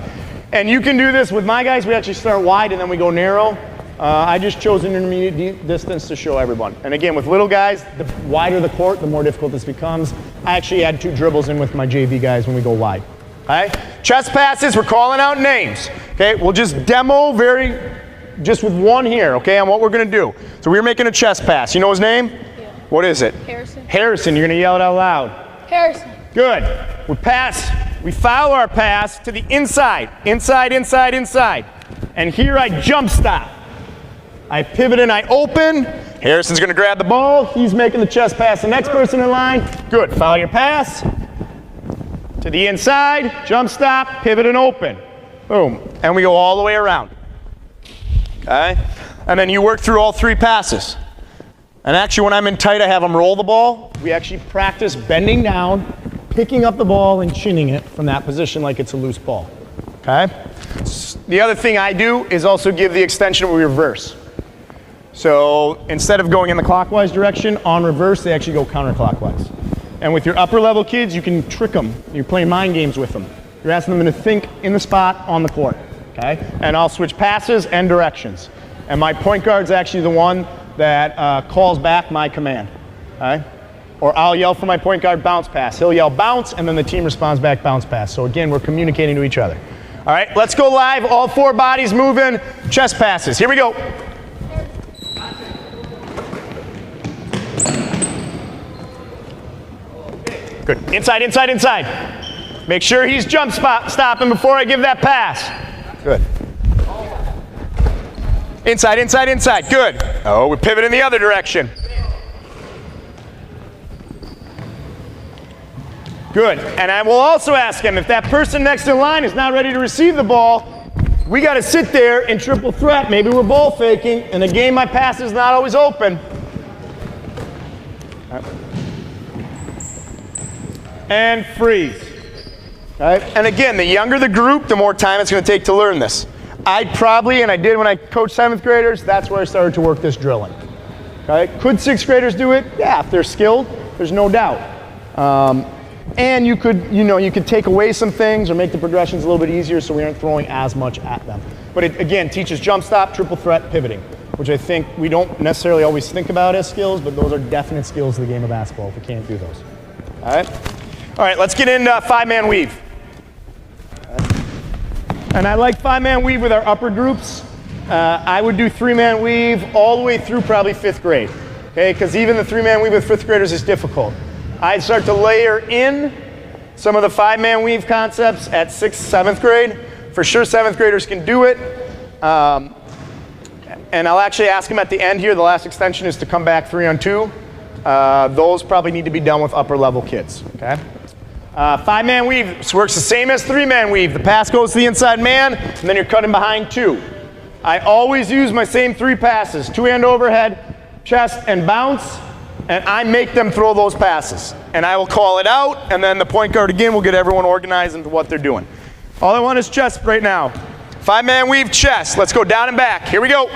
and you can do this with my guys. We actually start wide and then we go narrow. I just chose an intermediate distance to show everyone. And again, with little guys, the wider the court, the more difficult this becomes. I actually add 2 dribbles in with my JV guys when we go wide. Okay? Chest passes, we're calling out names. Okay, we'll just demo just with one here, okay, on what we're gonna do. So we're making a chest pass. You know his name? Yeah. What is it? Harrison. Harrison, you're gonna yell it out loud. Harrison. Good. We foul our pass to the inside. Inside, inside, inside. And here I jump stop. I pivot and I open. Harrison's going to grab the ball. He's making the chest pass. The next person in line. Good. Foul your pass. To the inside. Jump stop. Pivot and open. Boom. And we go all the way around. Okay? And then you work through all 3 passes. And actually when I'm in tight, I have them roll the ball. We actually practice bending down, picking up the ball and chinning it from that position like it's a loose ball. Okay? The other thing I do is also give the extension of reverse. So instead of going in the clockwise direction, on reverse, they actually go counterclockwise. And with your upper level kids, you can trick them. You're playing mind games with them. You're asking them to think in the spot on the court, okay? And I'll switch passes and directions. And my point guard's actually the one that calls back my command, okay? Or I'll yell for my point guard, bounce pass. He'll yell bounce, and then the team responds back, bounce pass. So again, we're communicating to each other. All right, let's go live. All 4 bodies moving, chest passes. Here we go. Good. Inside, inside, inside. Make sure he's jump stopping before I give that pass. Good. Inside, inside, inside. Good. Oh, we pivot in the other direction. Good. And I will also ask him, if that person next in line is not ready to receive the ball, we got to sit there in triple threat. Maybe we're ball faking. In a game, my pass is not always open. And freeze. Right? And again, the younger the group, the more time it's going to take to learn this. I'd probably, and I did when I coached 7th graders, that's where I started to work this drilling. Okay? Could 6th graders do it? Yeah, if they're skilled, there's no doubt. And you could, you could take away some things or make the progressions a little bit easier so we aren't throwing as much at them. But it, again, teaches jump stop, triple threat, pivoting, which I think we don't necessarily always think about as skills, but those are definite skills of the game of basketball if we can't do those. All right? All right, let's get into 5-man weave. And I like 5-man weave with our upper groups. I would do 3-man weave all the way through probably 5th grade. Okay, because even the 3-man weave with 5th graders is difficult. I'd start to layer in some of the 5-man weave concepts at 6th, 7th grade. For sure 7th graders can do it. And I'll actually ask them at the end here, the last extension is to come back 3-on-2. Those probably need to be done with upper level kids, okay? 5-man weave works the same as 3-man weave. The pass goes to the inside man, and then you're cutting behind 2. I always use my same 3 passes, 2-hand overhead, chest, and bounce, and I make them throw those passes. And I will call it out, and then the point guard again will get everyone organized into what they're doing. All I want is chest right now. 5-man weave, chest. Let's go down and back. Here we go.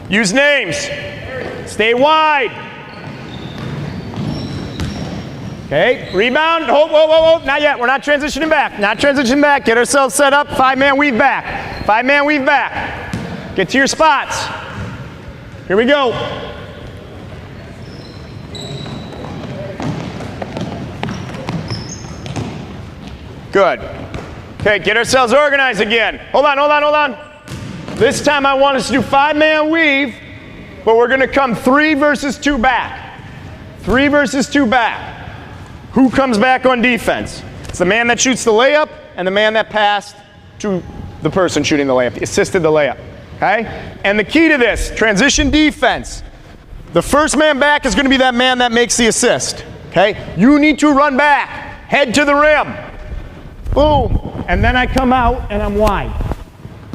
Use names. Stay wide. Okay, rebound, whoa, whoa, whoa, whoa, not yet, we're not transitioning back, not transitioning back, get ourselves set up, 5-man weave back, 5-man weave back, get to your spots, here we go. Good, okay, get ourselves organized again, hold on, hold on, hold on. This time I want us to do 5-man weave, but we're gonna come 3 versus 2 back, 3 versus 2 back. Who comes back on defense? It's the man that shoots the layup and the man that passed to the person shooting the layup, assisted the layup, okay? And the key to this, transition defense, the first man back is gonna be that man that makes the assist, okay? You need to run back, head to the rim, boom, and then I come out and I'm wide,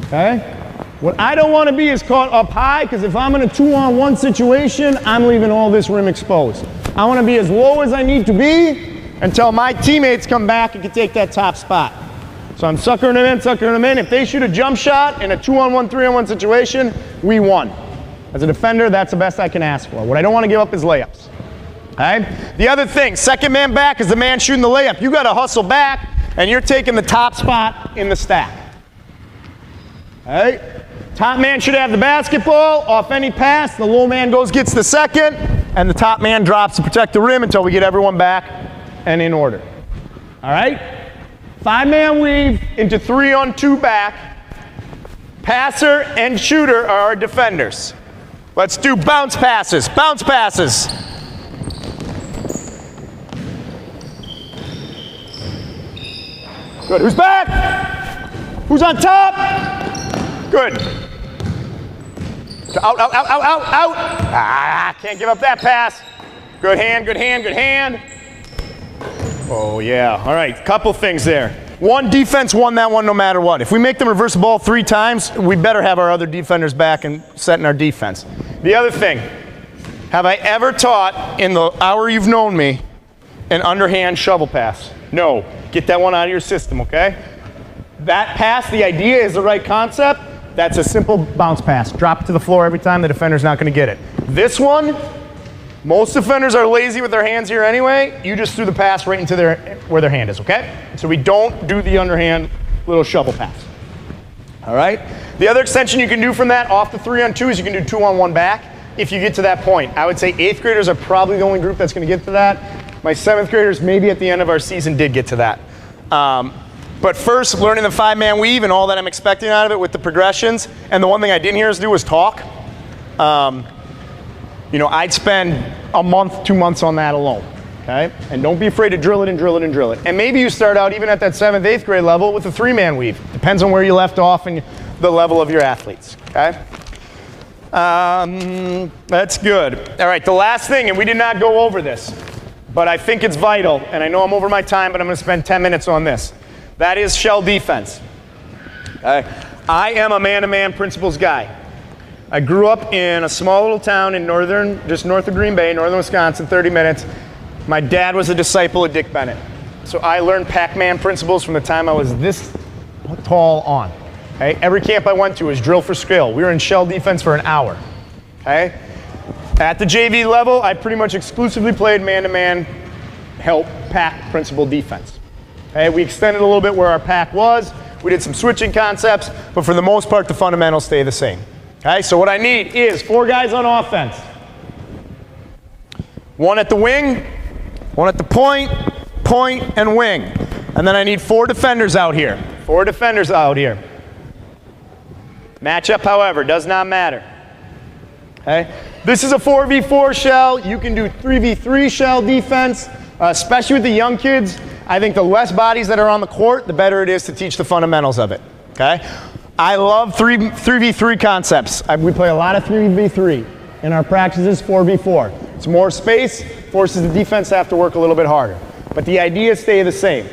okay? What I don't wanna be is caught up high, because if I'm in a 2-on-1 situation, I'm leaving all this rim exposed. I wanna be as low as I need to be until my teammates come back and can take that top spot. So I'm suckering them in, suckering them in. If they shoot a jump shot in a 2-on-1, 3-on-1 situation, we won. As a defender, that's the best I can ask for. What I don't want to give up is layups. Okay? The other thing, second man back is the man shooting the layup. You got to hustle back, and you're taking the top spot in the stack. Okay? Top man should have the basketball. Off any pass, the low man goes, gets the second, and the top man drops to protect the rim until we get everyone back and in order. All right? 5-man weave into 3-on-2 back. Passer and shooter are our defenders. Let's do bounce passes, bounce passes. Good, who's back? Who's on top? Good. Out, out, out, out, out, out. Ah, can't give up that pass. Good hand, good hand, good hand. Oh yeah, all right, couple things there. One, defense won that one no matter what. If we make them reverse the ball 3 times, we better have our other defenders back and setting our defense. The other thing, have I ever taught in the hour you've known me an underhand shovel pass? No, get that one out of your system, okay? That pass, the idea is the right concept, That's a simple bounce pass. Drop it to the floor every time. The defender's not going to get it. This one, most defenders are lazy with their hands here anyway. You just threw the pass right into where their hand is, okay? So we don't do the underhand little shovel pass. All right? The other extension you can do from that off the 3-on-2 is you can do 2-on-1 back if you get to that point. I would say 8th graders are probably the only group that's going to get to that. My 7th graders maybe at the end of our season did get to that. But first, learning the 5-man weave and all that I'm expecting out of it with the progressions. And the one thing I didn't hear us do was talk. You know, I'd spend a month, 2 months on that alone, okay? And don't be afraid to drill it and drill it and drill it. And maybe you start out even at that 7th, 8th grade level with a 3-man weave. Depends on where you left off and the level of your athletes, okay? That's good. All right, the last thing, and we did not go over this, but I think it's vital, and I know I'm over my time, but I'm gonna spend 10 minutes on this. That is shell defense. Okay? I am a man-to-man principles guy. I grew up in a small little town in just north of Green Bay, northern Wisconsin, 30 minutes. My dad was a disciple of Dick Bennett. So I learned Pac-Man principles from the time I was this tall on. Okay? Every camp I went to was drill for skill. We were in shell defense for an hour. Okay? At the JV level, I pretty much exclusively played man-to-man help pack principle defense. Okay? We extended a little bit where our pack was. We did some switching concepts, but for the most part, the fundamentals stay the same. Okay, so what I need is 4 guys on offense. 1 at the wing, 1 at the point, and wing. And then I need 4 defenders out here. 4 defenders out here. Matchup, however, does not matter. Okay? This is a 4v4 shell. You can do 3v3 shell defense, especially with the young kids. I think the less bodies that are on the court, the better it is to teach the fundamentals of it. Okay? I love 3v3 concepts. We play a lot of 3v3. In our practices, 4v4. It's more space, forces the defense to have to work a little bit harder. But the ideas stay the same.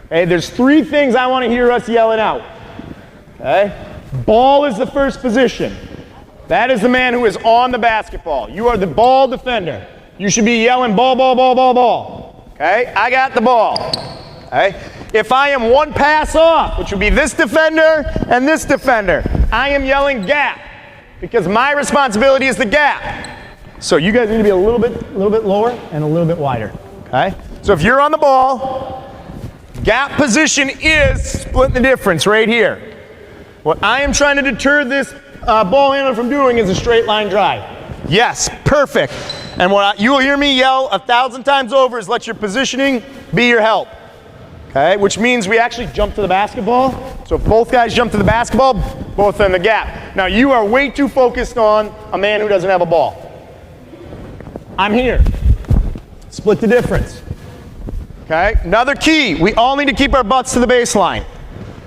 Okay, there's 3 things I want to hear us yelling out. Okay? Ball is the first position. That is the man who is on the basketball. You are the ball defender. You should be yelling ball, ball, ball, ball, ball. Okay? I got the ball. Okay? If I am 1 pass off, which would be this defender and this defender, I am yelling gap because my responsibility is the gap. So you guys need to be a little bit lower and a little bit wider. Okay? So if you're on the ball, gap position is split the difference right here. What I am trying to deter this ball handler from doing is a straight line drive. Yes, perfect. And what you will hear me yell 1,000 times over is let your positioning be your help. Okay, which means we actually jump to the basketball. So if both guys jump to the basketball, both in the gap. Now you are way too focused on a man who doesn't have a ball. I'm here. Split the difference. Okay, another key, we all need to keep our butts to the baseline.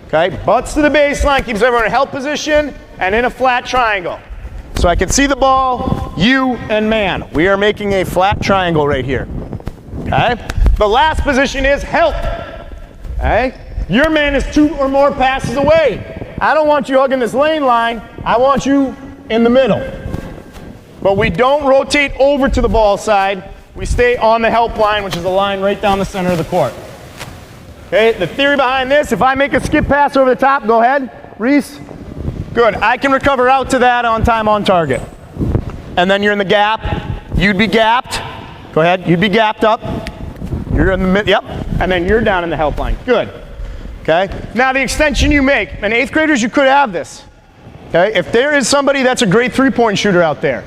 Okay, butts to the baseline keeps everyone in a help position and in a flat triangle. So I can see the ball, you, and man. We are making a flat triangle right here. Okay, the last position is help. Okay? Your man is 2 or more passes away. I don't want you hugging this lane line. I want you in the middle. But we don't rotate over to the ball side. We stay on the help line, which is a line right down the center of the court. Okay, the theory behind this, if I make a skip pass over the top, go ahead, Reese. Good, I can recover out to that on time, on target. And then you're in the gap. You'd be gapped. Go ahead, you'd be gapped up. You're in the mid, yep. And then you're down in the help line. Good. Okay? Now the extension you make, and 8th graders, you could have this. Okay? If there is somebody that's a great 3-point shooter out there,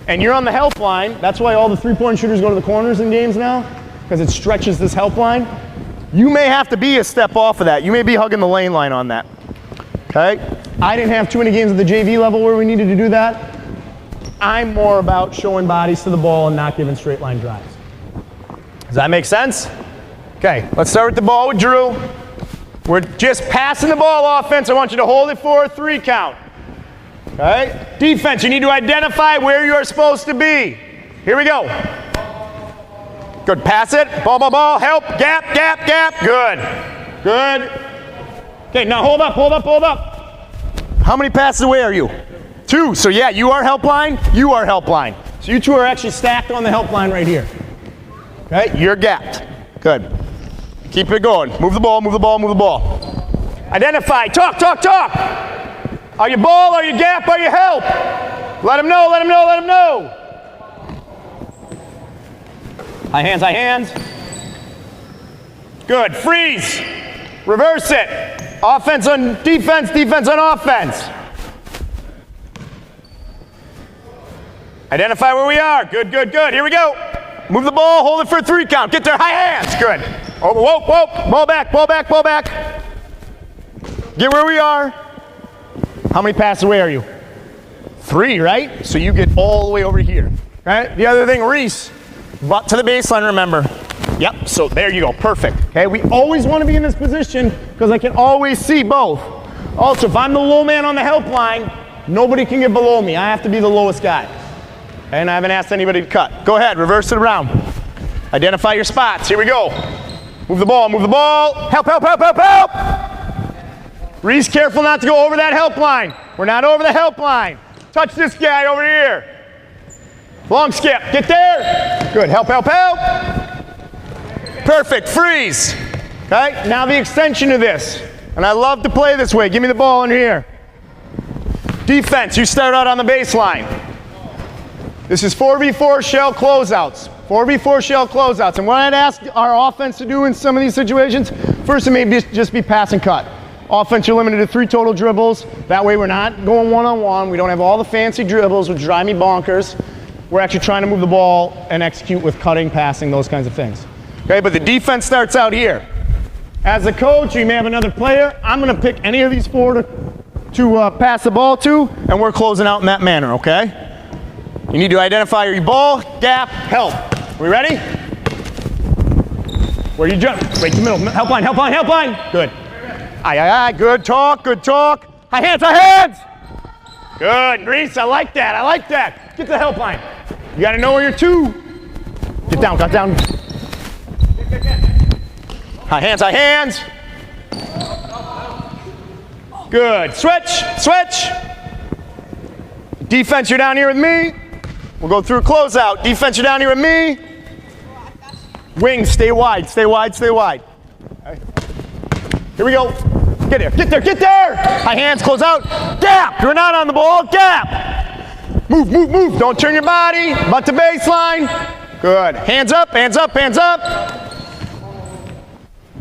and you're on the help line, that's why all the 3-point shooters go to the corners in games now, because it stretches this help line. You may have to be a step off of that. You may be hugging the lane line on that. Okay? I didn't have too many games at the JV level where we needed to do that. I'm more about showing bodies to the ball and not giving straight line drives. Does that make sense? Okay, let's start with the ball with Drew. We're just passing the ball offense. I want you to hold it for a 3 count. Okay? Defense, you need to identify where you are supposed to be. Here we go. Good, pass it. Ball, ball, ball, help, gap, gap, gap. Good. Good. Okay, now hold up, hold up, hold up. How many passes away are you? 2. So yeah, you are help line, you are help line. So you 2 are actually stacked on the help line right here. Okay, you're gapped. Good. Keep it going. Move the ball, move the ball, move the ball. Identify. Talk, talk, talk. Are you ball, are you gap, are you help? Let him know, let him know, let him know. High hands, high hands. Good, freeze. Reverse it. Offense on defense, defense on offense. Identify where we are. Good, good, good. Here we go. Move the ball, hold it for a 3 count. Get there, high hands. Good. Over, whoa, whoa. Ball back, ball back, ball back. Get where we are. How many passes away are you? 3, right? So you get all the way over here. Right? The other thing, Reese, butt to the baseline, remember. Yep, so there you go, perfect. Okay, we always want to be in this position because I can always see both. Also, if I'm the low man on the help line, nobody can get below me. I have to be the lowest guy. And I haven't asked anybody to cut. Go ahead, reverse it around. Identify your spots, here we go. Move the ball, move the ball. Help, help, help, help, help. Reese, careful not to go over that help line. We're not over the help line. Touch this guy over here. Long skip, get there. Good, help, help, help. Perfect, freeze. Okay, now the extension of this. And I love to play this way. Give me the ball in here. Defense, you start out on the baseline. This is 4v4 shell closeouts. 4v4 shell closeouts. And what I'd ask our offense to do in some of these situations, first it may just be pass and cut. Offense, you're limited to 3 total dribbles. That way we're not going one-on-one. We don't have all the fancy dribbles which drive me bonkers. We're actually trying to move the ball and execute with cutting, passing, those kinds of things. Okay, but the defense starts out here. As a coach, you may have another player. I'm going to pick any of these 4 to pass the ball to, and we're closing out in that manner, okay? You need to identify your ball, gap, help. We ready? Where you jump? Right to the middle. Help line, help line, help line. Good. Aye, aye, aye. Good talk, good talk. High hands, high hands. Good. Reese, I like that, I like that. Get to the help line. You got to know where you're to. Get down, got down. High hands, high hands. Good. Switch, switch. Defense, you're down here with me. We'll go through a closeout. Defense, you're down here with me. Wings, stay wide, stay wide, stay wide. Okay. Here we go. Get there, get there, get there. High hands, close out. Gap, you're not on the ball, gap. Move, move, move. Don't turn your body. Butt to baseline. Good. Hands up, hands up, hands up.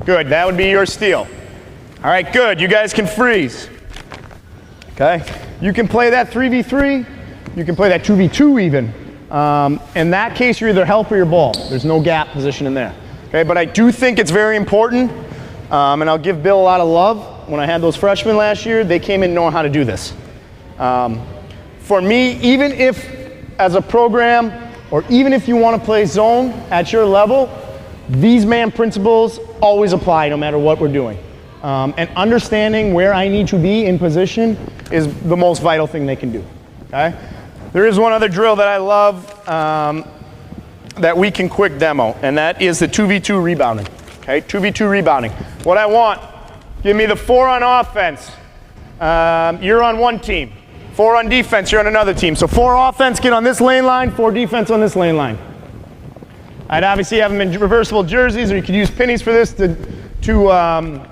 Good, that would be your steal. All right, good, you guys can freeze. Okay, you can play that 3v3, you can play that 2v2 even. In that case, you're either help or your ball. There's no gap position in there. Okay, but I do think it's very important, and I'll give Bill a lot of love. When I had those freshmen last year, they came in knowing how to do this. For me, even if as a program, or even if you want to play zone at your level, these man principles always apply no matter what we're doing. And understanding where I need to be in position is the most vital thing they can do. Okay? There is one other drill that I love that we can quick demo, and that is the 2v2 rebounding. Okay, 2v2 rebounding. What I want, give me the 4 on offense. You're on one team. 4 on defense, you're on another team. So 4 offense, get on this lane line, 4 defense on this lane line. I'd obviously have them in reversible jerseys, or you could use pennies for this to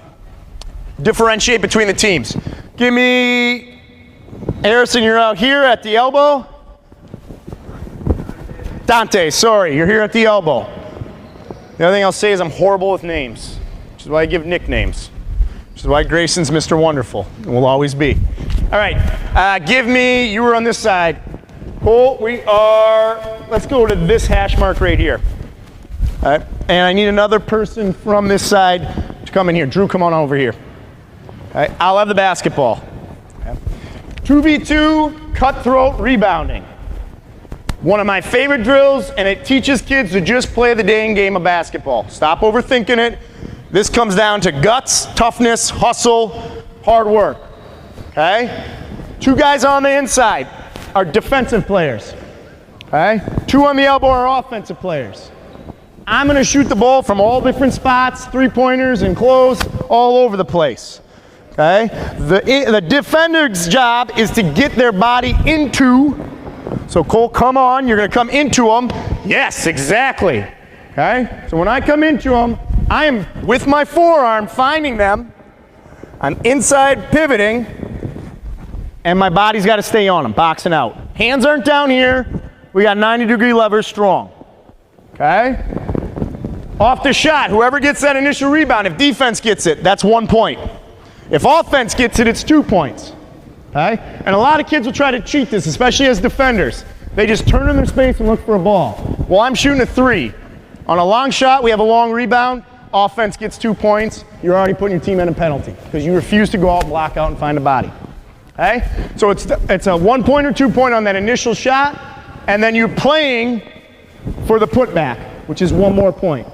differentiate between the teams. Give me, Harrison, you're out here at the elbow. Dante, sorry, you're here at the elbow. The other thing I'll say is I'm horrible with names, which is why I give nicknames, which is why Grayson's Mr. Wonderful, and will always be. All right, give me, you were on this side. Cool, we are, let's go to this hash mark right here. All right, and I need another person from this side to come in here. Drew, come on over here. All right, I'll have the basketball. Okay. 2v2 cutthroat rebounding. One of my favorite drills, and it teaches kids to just play the dang game of basketball. Stop overthinking it. This comes down to guts, toughness, hustle, hard work. Okay? 2 guys on the inside are defensive players. Okay? 2 on the elbow are offensive players. I'm going to shoot the ball from all different spots, 3-pointers and close, all over the place. Okay? The defender's job is to get their body into, so Cole, come on, you're going to come into them. Yes, exactly. Okay? So when I come into them, I am with my forearm finding them. I'm inside pivoting, and my body's got to stay on them, boxing out. Hands aren't down here. We got 90-degree levers strong. Okay? Off the shot, whoever gets that initial rebound, if defense gets it, that's 1 point. If offense gets it, it's 2 points. Okay? And a lot of kids will try to cheat this, especially as defenders. They just turn in their space and look for a ball. Well, I'm shooting a 3. On a long shot, we have a long rebound. Offense gets 2 points. You're already putting your team in a penalty because you refuse to go out, block out, and find a body. Okay? So it's a 1 point or 2 point on that initial shot, and then you're playing for the putback, which is 1 more point.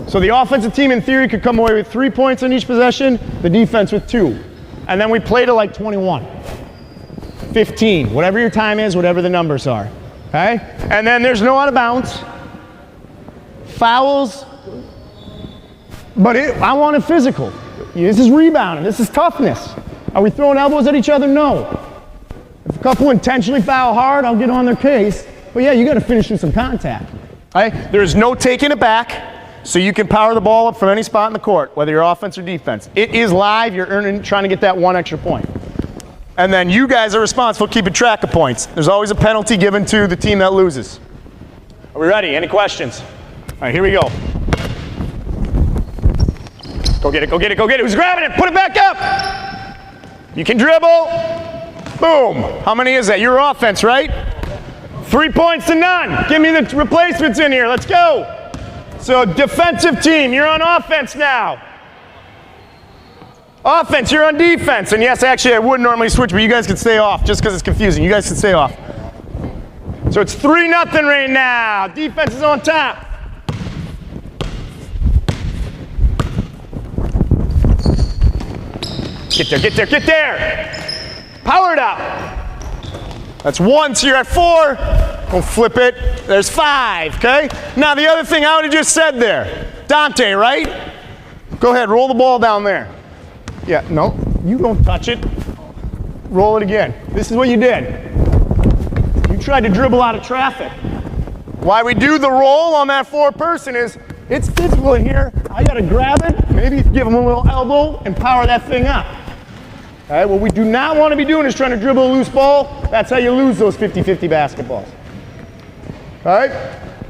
So the offensive team, in theory, could come away with 3 points on each possession, the defense with 2. And then we play to like 21, 15, whatever your time is, whatever the numbers are. Okay? And then there's no out of bounds, fouls, but I want it physical. This is rebounding, this is toughness. Are we throwing elbows at each other? No. If a couple intentionally foul hard, I'll get on their case. But yeah, you got to finish with some contact. Okay? There's no taking it back. So you can power the ball up from any spot in the court, whether you're offense or defense. It is live, you're trying to get that 1 extra point. And then you guys are responsible for keeping track of points. There's always a penalty given to the team that loses. Are we ready? Any questions? All right, here we go. Go get it, go get it, go get it. Who's grabbing it? Put it back up. You can dribble. Boom. How many is that? Your offense, right? 3 points to none. Give me the replacements in here. Let's go. So defensive team, you're on offense now. Offense, you're on defense. And yes, actually I would normally switch, but you guys can stay off just because it's confusing. You guys can stay off. So it's 3-0 right now. Defense is on top. Get there, get there, get there. Power it up. That's 1, so you're at 4. Don't flip it. There's 5, okay? Now the other thing I would have just said there. Dante, right? Go ahead, roll the ball down there. Yeah, no, you don't touch it. Roll it again. This is what you did. You tried to dribble out of traffic. Why we do the roll on that 4 person is, it's physical in here. I gotta grab it, maybe give them a little elbow and power that thing up. All right, what we do not want to be doing is trying to dribble a loose ball. That's how you lose those 50-50 basketballs. All right?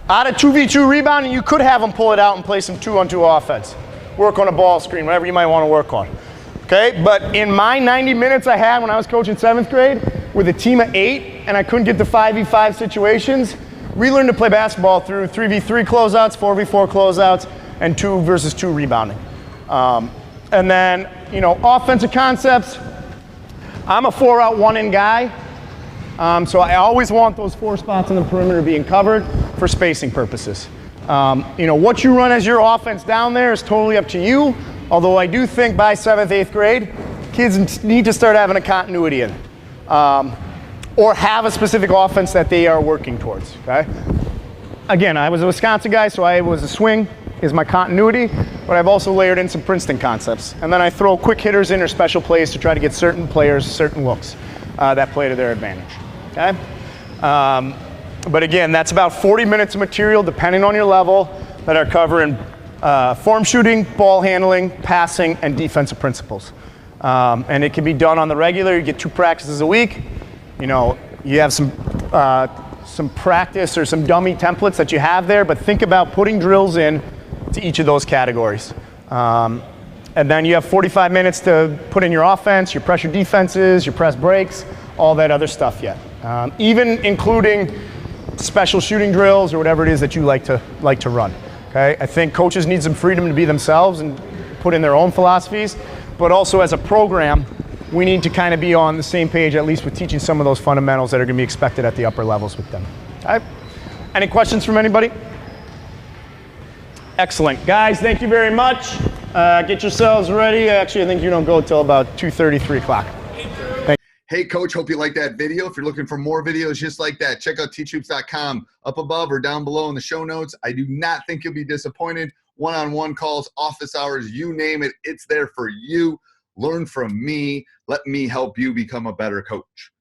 Out of 2v2 rebounding, you could have them pull it out and play some 2-on-2 offense. Work on a ball screen, whatever you might want to work on. Okay? But in my 90 minutes I had when I was coaching 7th grade with a team of 8 and I couldn't get to 5v5 situations, we learned to play basketball through 3v3 closeouts, 4v4 closeouts, and 2 versus 2 rebounding. And then, you know, offensive concepts. I'm a 4-out, 1-in guy. So I always want those 4 spots on the perimeter being covered for spacing purposes. You know, what you run as your offense down there is totally up to you. Although I do think by 7th, 8th grade, kids need to start having a continuity in. Or have a specific offense that they are working towards, okay? Again, I was a Wisconsin guy, so I was a swing is my continuity, but I've also layered in some Princeton concepts. And then I throw quick hitters in or special plays to try to get certain players certain looks that play to their advantage, okay? But again, that's about 40 minutes of material, depending on your level, that are covering form shooting, ball handling, passing, and defensive principles. And it can be done on the regular. You get 2 practices a week. You know, you have some practice or some dummy templates that you have there, but think about putting drills in to each of those categories. And then you have 45 minutes to put in your offense, your pressure defenses, your press breaks, all that other stuff yet. Even including special shooting drills or whatever it is that you like to run. Okay? I think coaches need some freedom to be themselves and put in their own philosophies, but also as a program, we need to kind of be on the same page, at least with teaching some of those fundamentals that are going to be expected at the upper levels with them. Okay? Any questions from anybody? Excellent. Guys, thank you very much. Get yourselves ready. Actually, I think you don't go until about 2:30, 3 o'clock. Hey, Coach, hope you liked that video. If you're looking for more videos just like that, check out teachhoops.com up above or down below in the show notes. I do not think you'll be disappointed. One-on-one calls, office hours, you name it, it's there for you. Learn from me. Let me help you become a better coach.